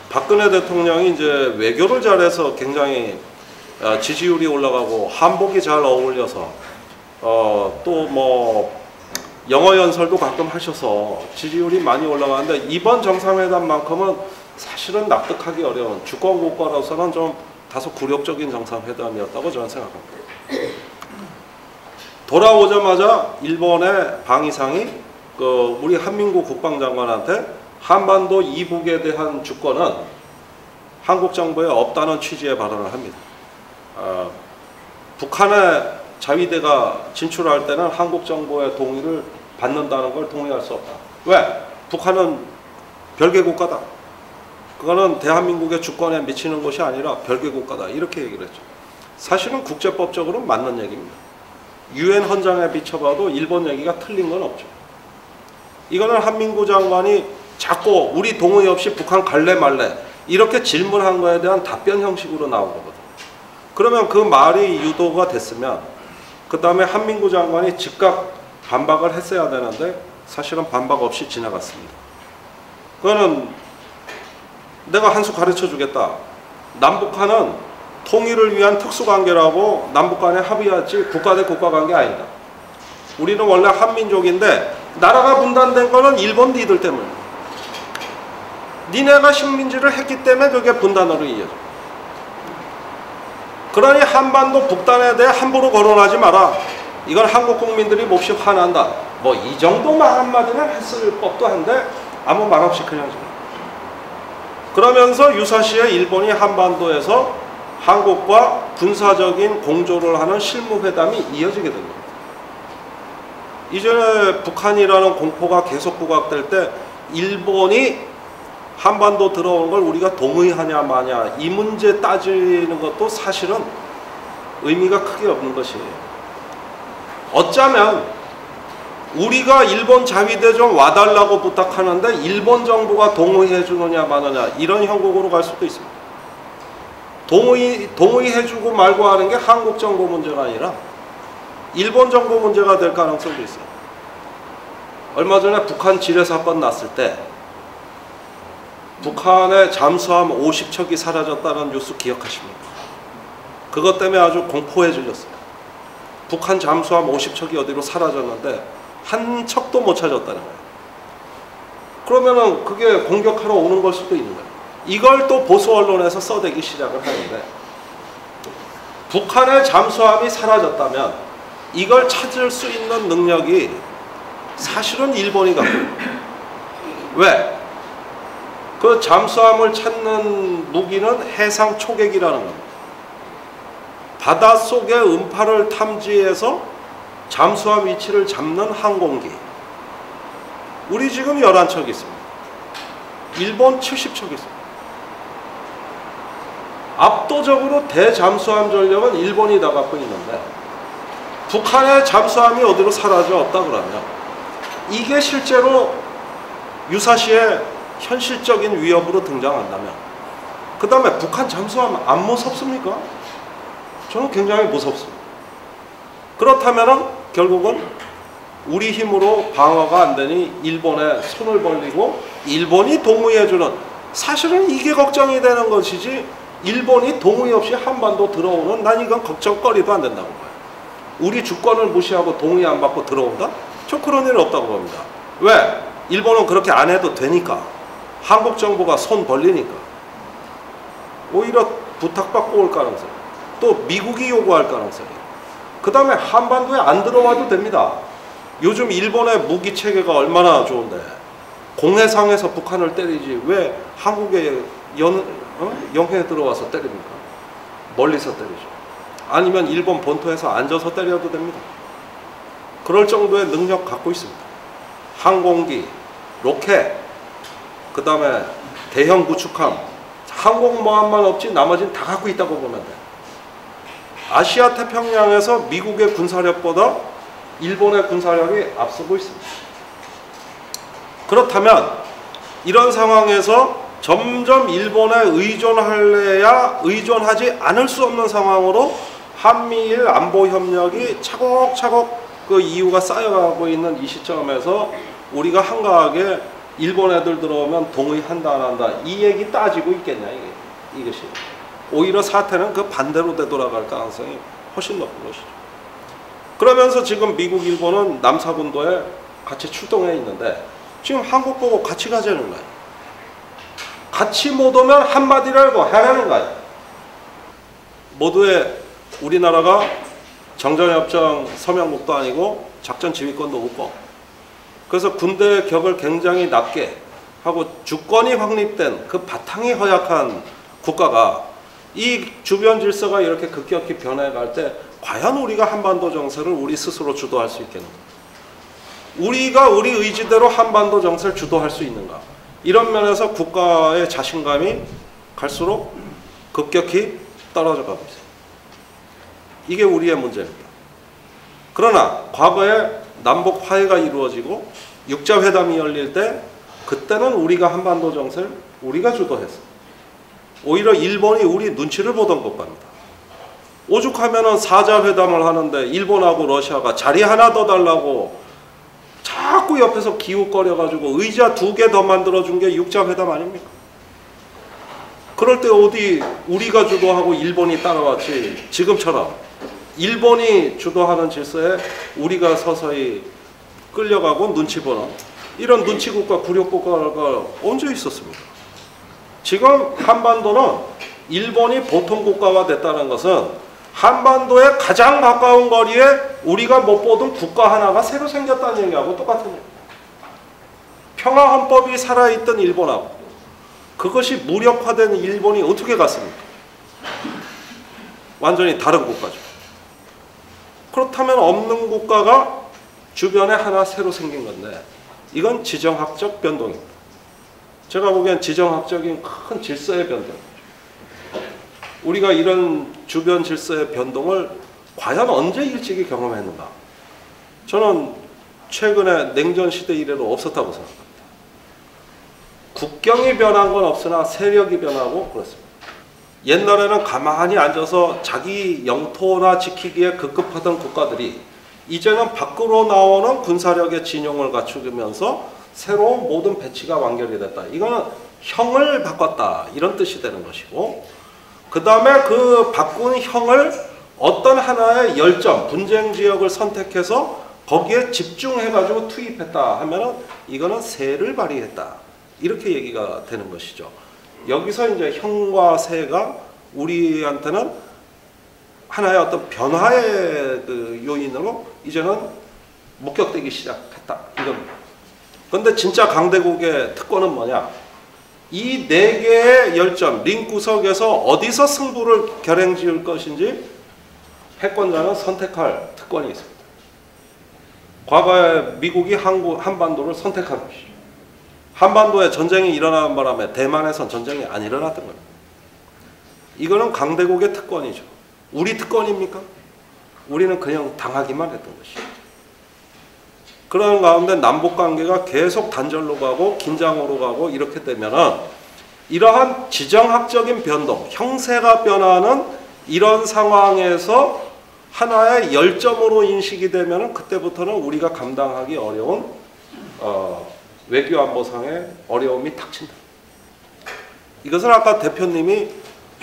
박근혜 대통령이 이제 외교를 잘해서 굉장히 지지율이 올라가고 한복이 잘 어울려서 또 뭐 영어 연설도 가끔 하셔서 지지율이 많이 올라가는데 이번 정상회담만큼은 사실은 납득하기 어려운 주권국가로서는 좀 다소 굴욕적인 정상회담이었다고 저는 생각합니다. 돌아오자마자 일본의 방위상이 우리 한민구 국방장관한테 한반도 이북에 대한 주권은 한국 정부에 없다는 취지의 발언을 합니다. 북한의 자위대가 진출할 때는 한국 정부의 동의를 받는다는 걸 동의할 수 없다. 왜? 북한은 별개 국가다. 그거는 대한민국의 주권에 미치는 것이 아니라 별개 국가다. 이렇게 얘기를 했죠. 사실은 국제법적으로는 맞는 얘기입니다. 유엔 헌장에 비춰봐도 일본 얘기가 틀린 건 없죠. 이거는 한민구 장관이 자꾸 우리 동의 없이 북한 갈래 말래 이렇게 질문한 거에 대한 답변 형식으로 나온 거거든요. 그러면 그 말이 유도가 됐으면 그 다음에 한민구 장관이 즉각 반박을 했어야 되는데 사실은 반박 없이 지나갔습니다. 그거는 내가 한 수 가르쳐 주겠다. 남북한은 통일을 위한 특수관계라고 남북 간에 합의하지 국가 대 국가 관계 아니다. 우리는 원래 한민족인데 나라가 분단된 거는 일본 니들 때문에. 니네가 식민지를 했기 때문에 그게 분단으로 이어져. 그러니 한반도 북단에 대해 함부로 거론하지 마라. 이건 한국 국민들이 몹시 화난다. 뭐 이 정도 말 한마디는 했을 법도 한데 아무 말 없이 그냥 그러면서 유사시에 일본이 한반도에서 한국과 군사적인 공조를 하는 실무회담이 이어지게 된 겁니다. 이전에 북한이라는 공포가 계속 부각될 때 일본이 한반도 들어오는 걸 우리가 동의하냐 마냐 이 문제 따지는 것도 사실은 의미가 크게 없는 것이에요. 어쩌면 우리가 일본 자위대 좀 와달라고 부탁하는데 일본 정부가 동의해 주느냐 마느냐 이런 형국으로 갈 수도 있습니다. 동의해 주고 말고 하는 게 한국 정부 문제가 아니라 일본 정부 문제가 될 가능성도 있어요. 얼마 전에 북한 지뢰 사건 났을 때 북한의 잠수함 50척이 사라졌다는 뉴스 기억하십니까? 그것 때문에 아주 공포에 질렸어요. 북한 잠수함 50척이 어디로 사라졌는데 한 척도 못 찾았다는 거예요. 그러면은 그게 공격하러 오는 걸 수도 있는 거예요. 이걸 또 보수 언론에서 써대기 시작을 하는데 북한의 잠수함이 사라졌다면 이걸 찾을 수 있는 능력이 사실은 일본이 갖고 있는 거예요. 왜? 그 잠수함을 찾는 무기는 해상 초계기라는 겁니다. 바닷속의 음파를 탐지해서 잠수함 위치를 잡는 항공기. 우리 지금 11척 있습니다. 일본 70척 있습니다. 압도적으로 대잠수함 전력은 일본이 다 갖고 있는데 북한의 잠수함이 어디로 사라졌다 그러면 이게 실제로 유사시에 현실적인 위협으로 등장한다면 그 다음에 북한 잠수함 안 무섭습니까? 저는 굉장히 무섭습니다. 그렇다면 결국은 우리 힘으로 방어가 안 되니 일본에 손을 벌리고 일본이 동의해주는 사실은 이게 걱정이 되는 것이지 일본이 동의 없이 한반도 들어오는 난 이건 걱정거리도 안 된다고 봐요. 우리 주권을 무시하고 동의 안 받고 들어온다? 저 그런 일은 없다고 봅니다. 왜? 일본은 그렇게 안 해도 되니까. 한국 정부가 손 벌리니까. 오히려 부탁받고 올 가능성. 또 미국이 요구할 가능성이. 그 다음에 한반도에 안 들어와도 됩니다. 요즘 일본의 무기 체계가 얼마나 좋은데 공해상에서 북한을 때리지 왜 한국에 영해에 들어와서 때립니까? 멀리서 때리죠. 아니면 일본 본토에서 앉아서 때려도 됩니다. 그럴 정도의 능력 갖고 있습니다. 항공기, 로켓, 그 다음에 대형 구축함, 항공모함만 없지 나머지는 다 갖고 있다고 보면 돼요. 아시아 태평양에서 미국의 군사력보다 일본의 군사력이 앞서고 있습니다. 그렇다면 이런 상황에서 점점 일본에 의존할래야 의존하지 않을 수 없는 상황으로 한미일 안보협력이 차곡차곡 그 이유가 쌓여가고 있는 이 시점에서 우리가 한가하게 일본 애들 들어오면 동의한다 안 한다 이 얘기 따지고 있겠냐 이것이. 오히려 사태는 그 반대로 되돌아갈 가능성이 훨씬 높은 것이죠. 그러면서 지금 미국, 일본은 남사군도에 같이 출동해 있는데 지금 한국 보고 같이 가자는 거예요. 같이 못 오면 한마디라도 해라는 거예요. 모두의 우리나라가 정전협정 서명국도 아니고 작전 지휘권도 없고 그래서 군대의 격을 굉장히 낮게 하고 주권이 확립된 그 바탕이 허약한 국가가 이 주변 질서가 이렇게 급격히 변해갈 때 과연 우리가 한반도 정세를 우리 스스로 주도할 수 있겠는가? 우리가 우리 의지대로 한반도 정세를 주도할 수 있는가? 이런 면에서 국가의 자신감이 갈수록 급격히 떨어져 가고 있어요. 이게 우리의 문제입니다. 그러나 과거에 남북 화해가 이루어지고 육자회담이 열릴 때 그때는 우리가 한반도 정세를 우리가 주도했어요. 오히려 일본이 우리 눈치를 보던 것 같습니다. 오죽하면은 사자회담을 하는데 일본하고 러시아가 자리 하나 더 달라고 자꾸 옆에서 기웃거려가지고 의자 2개 더 만들어준 게 육자회담 아닙니까? 그럴 때 어디 우리가 주도하고 일본이 따라왔지 지금처럼 일본이 주도하는 질서에 우리가 서서히 끌려가고 눈치 보는 이런 눈치국가 굴욕국가가 언제 있었습니까? 지금 한반도는 일본이 보통 국가화 됐다는 것은 한반도에 가장 가까운 거리에 우리가 못 보던 국가 하나가 새로 생겼다는 얘기하고 똑같은 얘기입니다. 평화헌법이 살아있던 일본하고 그것이 무력화된 일본이 어떻게 갔습니까? 완전히 다른 국가죠. 그렇다면 없는 국가가 주변에 하나 새로 생긴 건데 이건 지정학적 변동입니다. 제가 보기엔 지정학적인 큰 질서의 변동. 우리가 이런 주변 질서의 변동을 과연 언제 일찍이 경험했는가? 저는 최근에 냉전 시대 이래로 없었다고 생각합니다. 국경이 변한 건 없으나 세력이 변하고 그렇습니다. 옛날에는 가만히 앉아서 자기 영토나 지키기에 급급하던 국가들이 이제는 밖으로 나오는 군사력의 진용을 갖추면서 새로운 모든 배치가 완결이 됐다. 이거는 형을 바꿨다. 이런 뜻이 되는 것이고, 그 다음에 그 바꾼 형을 어떤 하나의 열점, 분쟁 지역을 선택해서 거기에 집중해가지고 투입했다 하면은 이거는 세를 발휘했다. 이렇게 얘기가 되는 것이죠. 여기서 이제 형과 세가 우리한테는 하나의 어떤 변화의 그 요인으로 이제는 목격되기 시작했다. 이겁니다. 그런데 진짜 강대국의 특권은 뭐냐? 이 네 개의 열점, 링 구석에서 어디서 승부를 결행지을 것인지 패권자는 선택할 특권이 있습니다. 과거에 미국이 한반도를 선택한 것이죠. 한반도에 전쟁이 일어나는 바람에 대만에선 전쟁이 안 일어났던 겁니다. 이거는 강대국의 특권이죠. 우리 특권입니까? 우리는 그냥 당하기만 했던 것이죠. 그런 가운데 남북관계가 계속 단절로 가고 긴장으로 가고 이렇게 되면은 이러한 지정학적인 변동, 형세가 변하는 이런 상황에서 하나의 열점으로 인식이 되면은 그때부터는 우리가 감당하기 어려운 외교안보상의 어려움이 닥친다. 이것은 아까 대표님이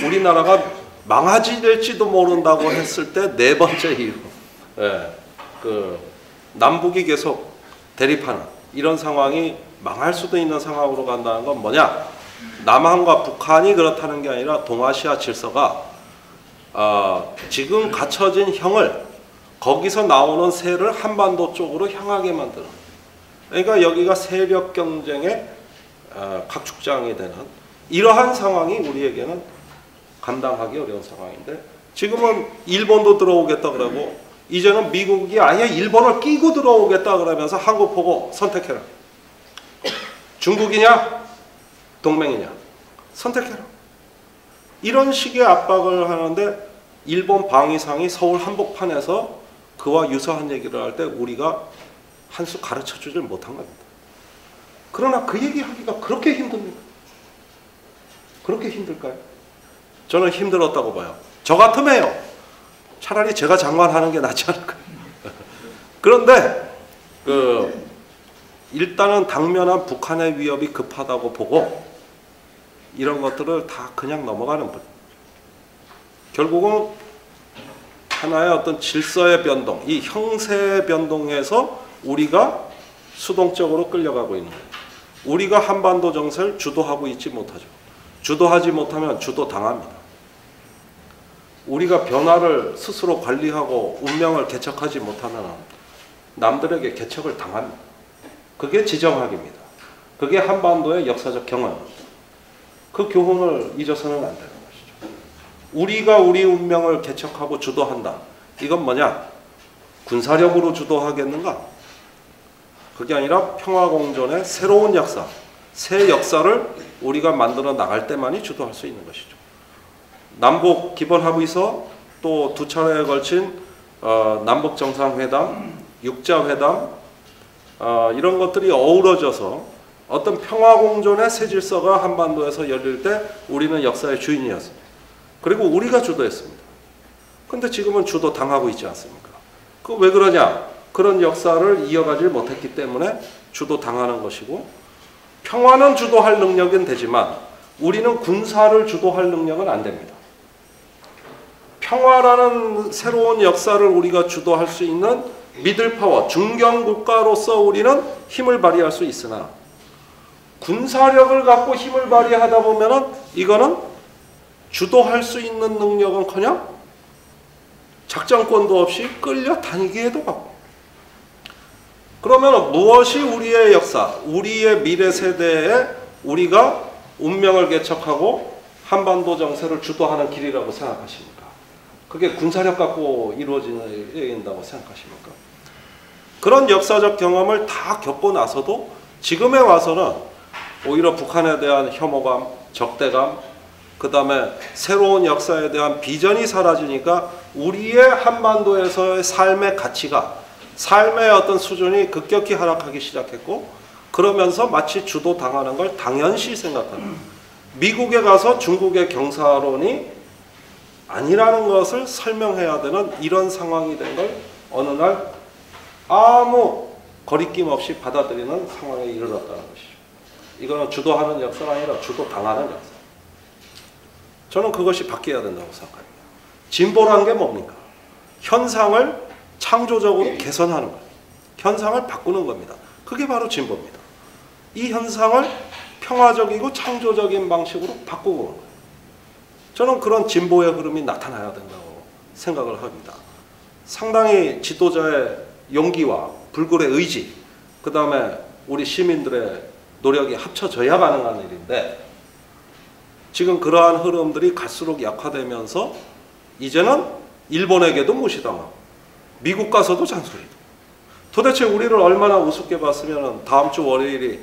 우리나라가 망하질지도 모른다고 했을 때 네 번째 이유. 예, 남북이 계속 대립하는 이런 상황이 망할 수도 있는 상황으로 간다는 건 뭐냐? 남한과 북한이 그렇다는 게 아니라 동아시아 질서가 지금 갖춰진 형을 거기서 나오는 세를 한반도 쪽으로 향하게 만드는. 그러니까 여기가 세력 경쟁의 각축장이 되는 이러한 상황이 우리에게는 감당하기 어려운 상황인데 지금은 일본도 들어오겠다 그러고 이제는 미국이 아예 일본을 끼고 들어오겠다 그러면서 한국 보고 선택해라. 중국이냐 동맹이냐 선택해라. 이런 식의 압박을 하는데 일본 방위상이 서울 한복판에서 그와 유사한 얘기를 할 때 우리가 한 수 가르쳐주지 못한 겁니다. 그러나 그 얘기하기가 그렇게 힘듭니까? 그렇게 힘들까요? 저는 힘들었다고 봐요. 저 같으면요. 차라리 제가 장관하는 게 낫지 않을까요? 그런데 일단은 당면한 북한의 위협이 급하다고 보고 이런 것들을 다 그냥 넘어가는 분. 결국은 하나의 어떤 질서의 변동, 이 형세의 변동에서 우리가 수동적으로 끌려가고 있는 거예요. 우리가 한반도 정세를 주도하고 있지 못하죠. 주도하지 못하면 주도당합니다. 우리가 변화를 스스로 관리하고 운명을 개척하지 못하면 남들에게 개척을 당합니다. 그게 지정학입니다. 그게 한반도의 역사적 경험입니다. 그 교훈을 잊어서는 안 되는 것이죠. 우리가 우리 운명을 개척하고 주도한다. 이건 뭐냐? 군사력으로 주도하겠는가? 그게 아니라 평화공존의 새로운 역사, 새 역사를 우리가 만들어 나갈 때만이 주도할 수 있는 것이죠. 남북 기본합의서 또 두 차례에 걸친 남북 정상회담, 육자회담 이런 것들이 어우러져서 어떤 평화공존의 새 질서가 한반도에서 열릴 때 우리는 역사의 주인이었습니다. 그리고 우리가 주도했습니다. 그런데 지금은 주도 당하고 있지 않습니까? 그 왜 그러냐? 그런 역사를 이어가지 못했기 때문에 주도 당하는 것이고 평화는 주도할 능력은 되지만 우리는 군사를 주도할 능력은 안 됩니다. 평화라는 새로운 역사를 우리가 주도할 수 있는 미들파워, 중견국가로서 우리는 힘을 발휘할 수 있으나 군사력을 갖고 힘을 발휘하다 보면은 이거는 주도할 수 있는 능력은커녕 작전권도 없이 끌려다니기에도 하고 그러면 무엇이 우리의 역사, 우리의 미래 세대에 우리가 운명을 개척하고 한반도 정세를 주도하는 길이라고 생각하십니까? 그게 군사력 갖고 이루어진다고 생각하십니까? 그런 역사적 경험을 다 겪고 나서도 지금에 와서는 오히려 북한에 대한 혐오감, 적대감, 그 다음에 새로운 역사에 대한 비전이 사라지니까 우리의 한반도에서의 삶의 가치가, 삶의 어떤 수준이 급격히 하락하기 시작했고, 그러면서 마치 주도당하는 걸 당연시 생각하는, 미국에 가서 중국의 경사론이 아니라는 것을 설명해야 되는 이런 상황이 된 걸 어느 날 아무 거리낌 없이 받아들이는 상황에 이르렀다는 것이죠. 이거는 주도하는 역사가 아니라 주도당하는 역사. 저는 그것이 바뀌어야 된다고 생각합니다. 진보란 게 뭡니까? 현상을 창조적으로 개선하는 거예요. 현상을 바꾸는 겁니다. 그게 바로 진보입니다. 이 현상을 평화적이고 창조적인 방식으로 바꾸고 오는 거예요. 저는 그런 진보의 흐름이 나타나야 된다고 생각을 합니다. 상당히 지도자의 용기와 불굴의 의지, 그 다음에 우리 시민들의 노력이 합쳐져야 가능한 일인데, 지금 그러한 흐름들이 갈수록 약화되면서 이제는 일본에게도 무시당하고 미국 가서도 잔소리도. 도대체 우리를 얼마나 우습게 봤으면 다음 주 월요일이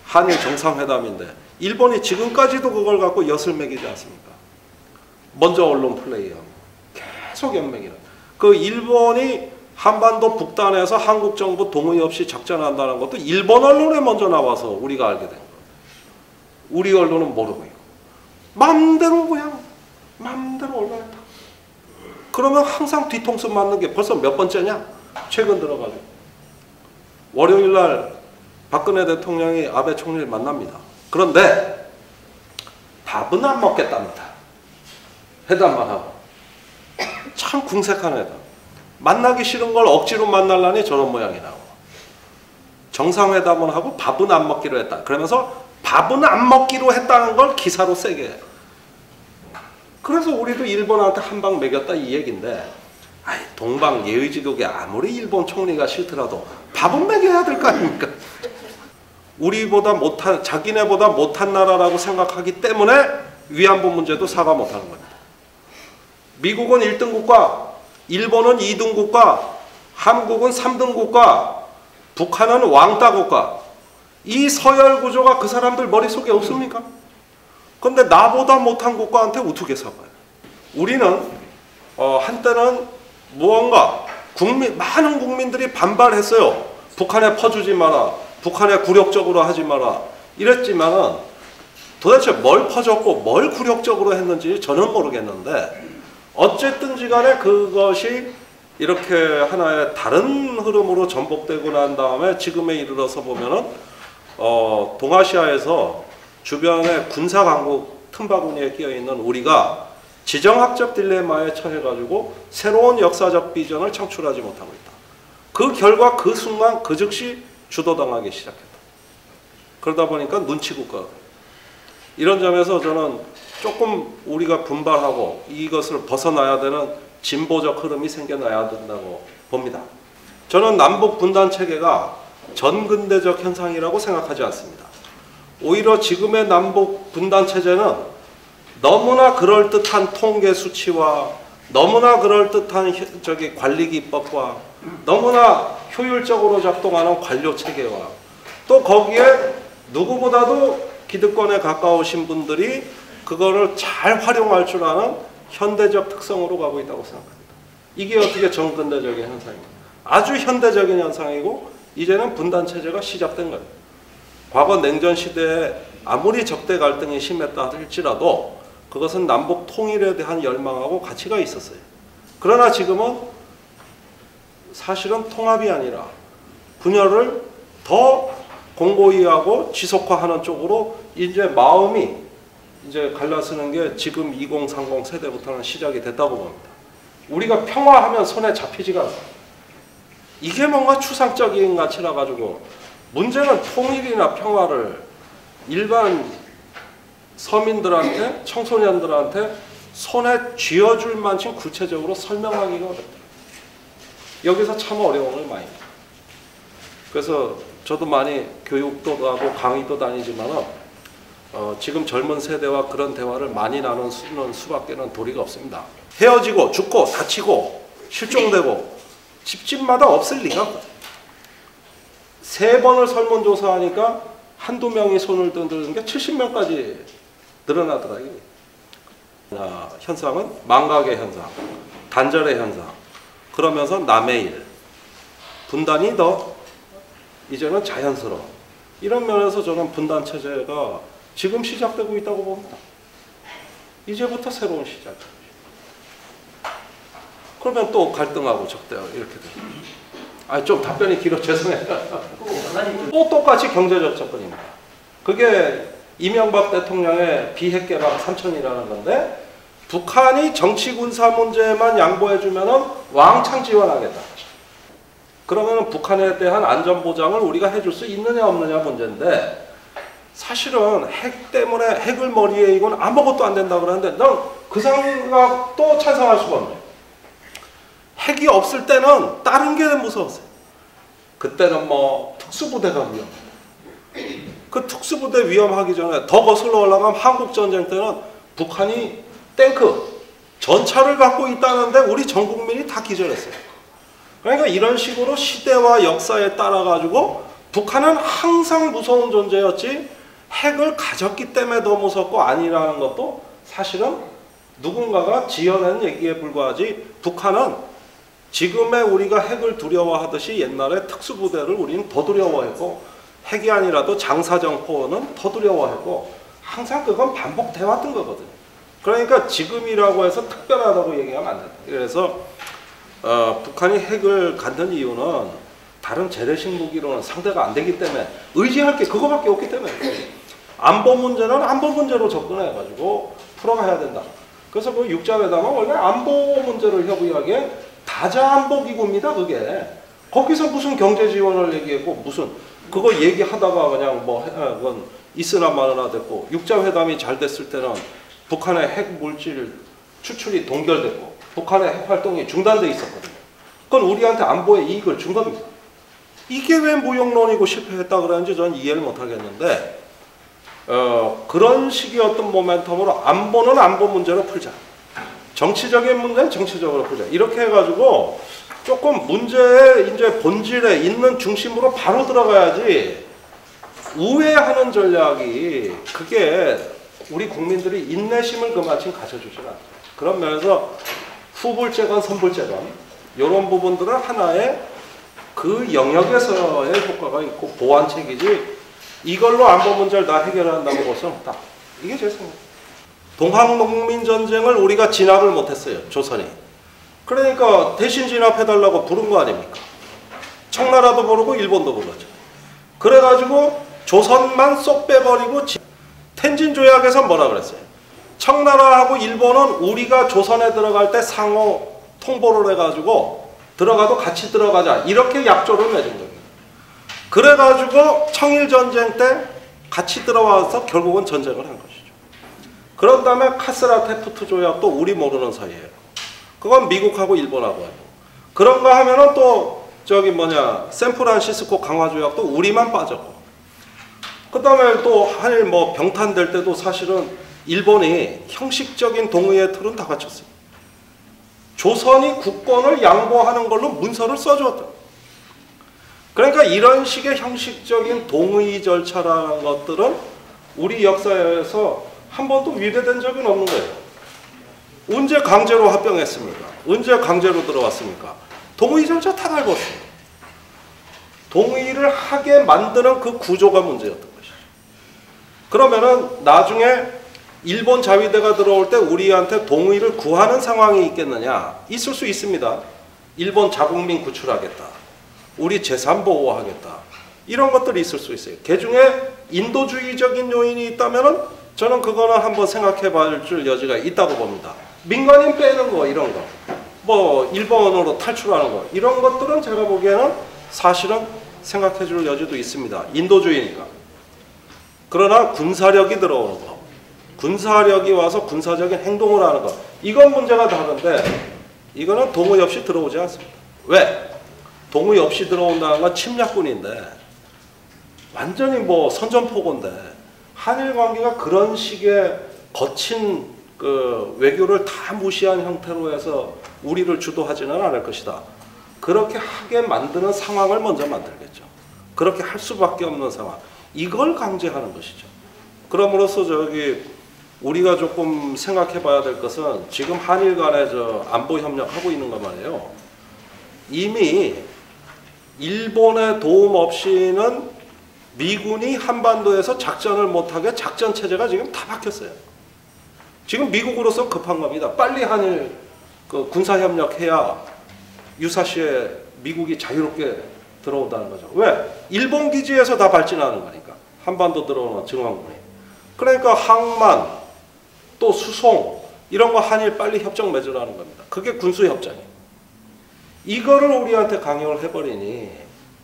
한일 정상회담인데 일본이 지금까지도 그걸 갖고 엿을 매기지 않습니까? 먼저 언론 플레이하고 계속 연맹이라. 그 일본이 한반도 북단에서 한국 정부 동의 없이 작전한다는 것도 일본 언론에 먼저 나와서 우리가 알게 된 거예요. 우리 언론은 모르고 있고 맘대로 그냥 맘대로 올라갔다. 그러면 항상 뒤통수 맞는 게 벌써 몇 번째냐? 최근 들어가지고 월요일 날 박근혜 대통령이 아베 총리를 만납니다. 그런데 밥은 안 먹겠답니다. 회담만 하고. 참 궁색한 회담. 만나기 싫은 걸 억지로 만나려니 저런 모양이 나오고, 정상회담을 하고 밥은 안 먹기로 했다. 그러면서 밥은 안 먹기로 했다는 걸 기사로 세게 해요. 그래서 우리도 일본한테 한 방 먹였다 이 얘기인데, 아이, 동방 예의지국에 아무리 일본 총리가 싫더라도 밥은 먹여야 될 거 아닙니까? 우리보다 못한, 자기네보다 못한 나라라고 생각하기 때문에 위안부 문제도 사과 못하는 겁니다. 미국은 1등 국가, 일본은 2등 국가, 한국은 3등 국가, 북한은 왕따 국가. 이 서열 구조가 그 사람들 머릿속에 없습니까? 그런데 나보다 못한 국가한테 어떻게 사과해요? 우리는 한때는 무언가 많은 국민들이 반발했어요. 북한에 퍼주지 마라, 북한에 굴욕적으로 하지 마라 이랬지만은 도대체 뭘 퍼줬고 뭘 굴욕적으로 했는지 저는 모르겠는데, 어쨌든지 간에 그것이 이렇게 하나의 다른 흐름으로 전복되고 난 다음에 지금에 이르러서 보면은 동아시아에서 주변에 군사강국 틈바구니에 끼어있는 우리가 지정학적 딜레마에 처해가지고 새로운 역사적 비전을 창출하지 못하고 있다. 그 결과 그 순간 그 즉시 주도당하기 시작했다. 그러다 보니까 눈치국가. 이런 점에서 저는 조금 우리가 분발하고 이것을 벗어나야 되는 진보적 흐름이 생겨나야 된다고 봅니다. 저는 남북 분단 체계가 전근대적 현상이라고 생각하지 않습니다. 오히려 지금의 남북 분단 체제는 너무나 그럴듯한 통계 수치와 너무나 그럴듯한 관리 기법과 너무나 효율적으로 작동하는 관료 체계와 또 거기에 누구보다도 기득권에 가까우신 분들이 그거를 잘 활용할 줄 아는 현대적 특성으로 가고 있다고 생각합니다. 이게 어떻게 전근대적인 현상입니다. 아주 현대적인 현상이고 이제는 분단체제가 시작된 거예요. 과거 냉전 시대에 아무리 적대 갈등이 심했다 할지라도 그것은 남북 통일에 대한 열망하고 가치가 있었어요. 그러나 지금은 사실은 통합이 아니라 분열을 더 공고히 하고 지속화하는 쪽으로 이제 마음이 이제 갈라서는 게 지금 2030 세대부터는 시작이 됐다고 봅니다. 우리가 평화하면 손에 잡히지가 않습니다. 이게 뭔가 추상적인 가치라 가지고 문제는 통일이나 평화를 일반 서민들한테, 청소년들한테 손에 쥐어줄 만큼 구체적으로 설명하기가 어렵다. 여기서 참 어려움을 많이 합니다. 그래서 저도 많이 교육도 하고 강의도 다니지만 지금 젊은 세대와 그런 대화를 많이 나누는 수밖에는 도리가 없습니다. 헤어지고 죽고 다치고 실종되고 집집마다 없을 리가 없거든요. 3번을 설문조사하니까 한두 명이 손을 드는 게 70명까지 늘어나더라고요. 현상은 망각의 현상, 단절의 현상, 그러면서 남의 일, 분단이 더 이제는 자연스러워. 이런 면에서 저는 분단 체제가 지금 시작되고 있다고 봅니다. 이제부터 새로운 시작. 그러면 또 갈등하고 적대하고 이렇게 돼요. 좀 답변이 길어 죄송해요. 또 똑같이 경제적 접근입니다. 그게 이명박 대통령의 비핵개방 3천이라는 건데 북한이 정치 군사 문제만 양보해주면 왕창 지원하겠다. 그러면 북한에 대한 안전 보장을 우리가 해줄 수 있느냐 없느냐 문제인데 사실은 핵 때문에 핵을 머리에 이건 아무것도 안 된다 그러는데 난 그 생각도 찬성할 수가 없네. 핵이 없을 때는 다른 게 무서웠어요. 그때는 뭐 특수부대가 위험해. 그 특수부대 위험하기 전에 더 거슬러 올라가면 한국전쟁 때는 북한이 탱크, 전차를 갖고 있다는데 우리 전 국민이 다 기절했어요. 그러니까 이런 식으로 시대와 역사에 따라가지고 북한은 항상 무서운 존재였지 핵을 가졌기 때문에 더 무섭고 아니라는 것도 사실은 누군가가 지어낸 얘기에 불과하지 북한은 지금의 우리가 핵을 두려워하듯이 옛날에 특수부대를 우리는 더 두려워했고 핵이 아니라도 장사정포는 더 두려워했고 항상 그건 반복돼 왔던 거거든요. 그러니까 지금이라고 해서 특별하다고 얘기하면 안 된다. 그래서 북한이 핵을 갖는 이유는 다른 재래식 무기로는 상대가 안 되기 때문에 의지할 게 그거밖에 없기 때문에 안보 문제는 안보 문제로 접근해가지고 풀어가야 된다. 그래서 그 육자회담은 원래 안보 문제를 협의하기에 다자안보기구입니다. 그게 거기서 무슨 경제 지원을 얘기했고 무슨 그거 얘기하다가 그냥 뭐 그건 있으나 마느나 됐고 육자회담이 잘 됐을 때는 북한의 핵 물질 추출이 동결됐고 북한의 핵 활동이 중단돼 있었거든요. 그건 우리한테 안보에 이익을 준 겁니다. 이게 왜 무용론이고 실패했다 그러는지 저는 이해를 못 하겠는데 그런 식의 어떤 모멘텀으로 안보는 안보 문제로 풀자. 정치적인 문제는 정치적으로 풀자. 이렇게 해가지고 조금 문제의 이제 본질에 있는 중심으로 바로 들어가야지 우회하는 전략이 그게 우리 국민들이 인내심을 그만큼 가져주질 않아요. 그런 면에서 후불제건 선불제건 이런 부분들은 하나의 그 영역에서의 효과가 있고 보완책이지 이걸로 안보 문제를 다 해결한다고 볼 수는 없다. 이게 제 생각. 동학농민전쟁을 우리가 진압을 못했어요. 조선이. 그러니까 대신 진압해달라고 부른 거 아닙니까? 청나라도 부르고 일본도 불렀죠. 그래가지고 조선만 쏙 빼버리고 텐진조약에서 뭐라 그랬어요? 청나라하고 일본은 우리가 조선에 들어갈 때 상호 통보를 해가지고 들어가도 같이 들어가자 이렇게 약조를 맺은 겁니다. 그래가지고 청일전쟁 때 같이 들어와서 결국은 전쟁을 한 것이죠. 그런 다음에 카스라테프트 조약도 우리 모르는 사이에요. 그건 미국하고 일본하고 하고. 그런 거 하면은 또 저기 뭐냐 샌프란시스코 강화조약도 우리만 빠졌고. 그 다음에 또 한일 뭐 병탄될 때도 사실은 일본이 형식적인 동의의 틀은 다 갖췄어요. 조선이 국권을 양보하는 걸로 문서를 써주었다. 그러니까 이런 식의 형식적인 동의 절차라는 것들은 우리 역사에서 한 번도 위배된 적은 없는 거예요. 언제 강제로 합병했습니까? 언제 강제로 들어왔습니까? 동의 절차 다 밟았어요. 동의를 하게 만드는 그 구조가 문제였던 것이죠. 그러면은 나중에 일본 자위대가 들어올 때 우리한테 동의를 구하는 상황이 있겠느냐? 있을 수 있습니다. 일본 자국민 구출하겠다. 우리 재산 보호하겠다. 이런 것들이 있을 수 있어요. 그중에 인도주의적인 요인이 있다면은 저는 그거는 한번 생각해 볼 여지가 있다고 봅니다. 민간인 빼는 거 이런 거. 뭐 일본으로 탈출하는 거. 이런 것들은 제가 보기에는 사실은 생각해 줄 여지도 있습니다. 인도주의니까. 그러나 군사력이 들어오는 거. 군사력이 와서 군사적인 행동을 하는 것. 이건 문제가 다른데 이거는 동의 없이 들어오지 않습니다. 왜? 동의 없이 들어온다는 건 침략군인데 완전히 뭐 선전포고인데 한일 관계가 그런 식의 거친 그 외교를 다 무시한 형태로 해서 우리를 주도하지는 않을 것이다. 그렇게 하게 만드는 상황을 먼저 만들겠죠. 그렇게 할 수밖에 없는 상황. 이걸 강제하는 것이죠. 그럼으로써 우리가 조금 생각해 봐야 될 것은 지금 한일 간에 안보 협력하고 있는 것 말이에요. 이미 일본의 도움 없이는 미군이 한반도에서 작전을 못하게 작전 체제가 지금 다 바뀌었어요. 지금 미국으로서 급한 겁니다. 빨리 한일 군사 협력해야 유사시에 미국이 자유롭게 들어온다는 거죠. 왜? 일본 기지에서 다 발진하는 거니까. 한반도 들어오는 증왕군이. 그러니까 항만 또 수송 이런 거 한일 빨리 협정 맺으라는 겁니다. 그게 군수 협정이에요. 이거를 우리한테 강요를 해버리니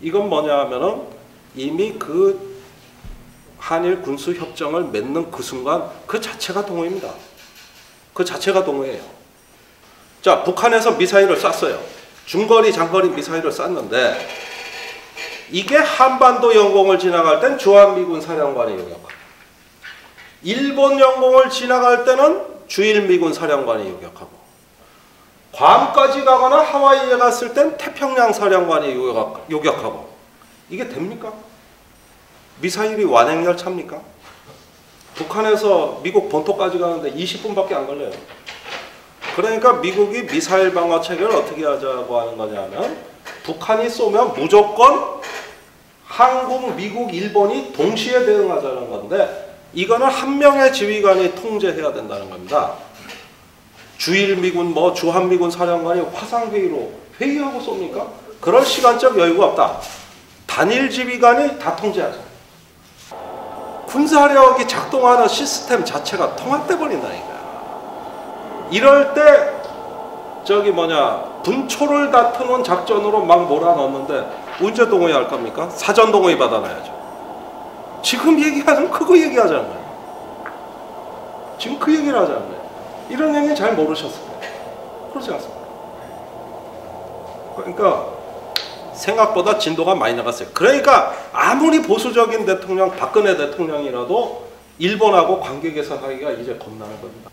이건 뭐냐 하면은 이미 그 한일 군수 협정을 맺는 그 순간 그 자체가 동호입니다. 그 자체가 동호예요. 자, 북한에서 미사일을 쐈어요. 중거리, 장거리 미사일을 쐈는데 이게 한반도 영공을 지나갈 땐 주한미군 사령관이 요격하고 일본 영공을 지나갈 때는 주일미군 사령관이 요격하고 괌까지 가거나 하와이에 갔을 땐 태평양 사령관이 요격하고 이게 됩니까? 미사일이 완행열차입니까? 북한에서 미국 본토까지 가는데 20분밖에 안 걸려요. 그러니까 미국이 미사일 방어 체계를 어떻게 하자고 하는 거냐면 북한이 쏘면 무조건 한국, 미국, 일본이 동시에 대응하자는 건데 이거는 한 명의 지휘관이 통제해야 된다는 겁니다. 주일미군, 주한미군 사령관이 화상회의로 회의하고 쏩니까? 그럴 시간적 여유가 없다. 단일 지휘관이 다 통제하자. 군사력이 작동하는 시스템 자체가 통합돼 버린다니까. 이럴 때 분초를 다투는 작전으로 막 몰아넣는데 언제 동의할 겁니까? 사전 동의 받아놔야죠. 지금 얘기하자면 그거 얘기하자는 거예요. 지금 그 얘기를 하자는 거예요. 이런 얘기는 잘 모르셨을 거예요. 그렇지 않습니까? 그러니까 생각보다 진도가 많이 나갔어요. 그러니까 아무리 보수적인 대통령, 박근혜 대통령이라도 일본하고 관계 개선하기가 이제 겁나는 겁니다.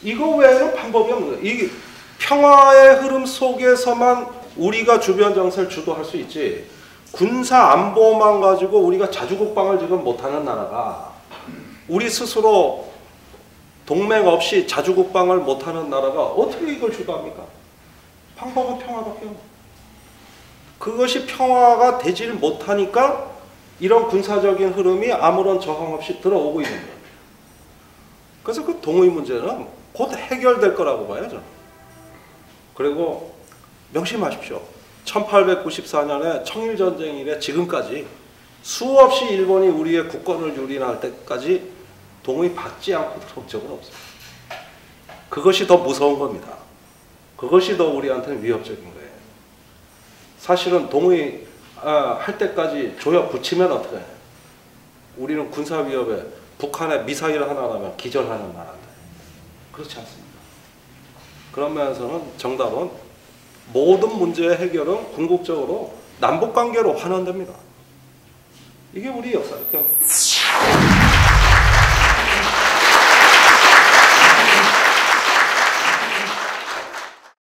이거 외에는 방법이 없는 거예요. 이 평화의 흐름 속에서만 우리가 주변 정세를 주도할 수 있지 군사 안보만 가지고 우리가 자주국방을 지금 못하는 나라가 우리 스스로 동맹 없이 자주국방을 못하는 나라가 어떻게 이걸 주도합니까? 방법은 평화밖에 없어요. 그것이 평화가 되질 못하니까 이런 군사적인 흐름이 아무런 저항 없이 들어오고 있는 거예요. 그래서 그 동의 문제는 곧 해결될 거라고 봐야죠. 그리고 명심하십시오. 1894년에 청일전쟁 이래 지금까지 수없이 일본이 우리의 국권을 유린할 때까지 동의 받지 않고 들어온 적은 없습니다. 그것이 더 무서운 겁니다. 그것이 더 우리한테는 위협적인 거예요. 사실은 동의 할 때까지 조약 붙이면 어떻게 해요? 우리는 군사위협에 북한에 미사일 하나 나면 기절하는 나라인데 그렇지 않습니다. 그런 면에서는 정답은 모든 문제의 해결은 궁극적으로 남북관계로 환원됩니다. 이게 우리 역사예요.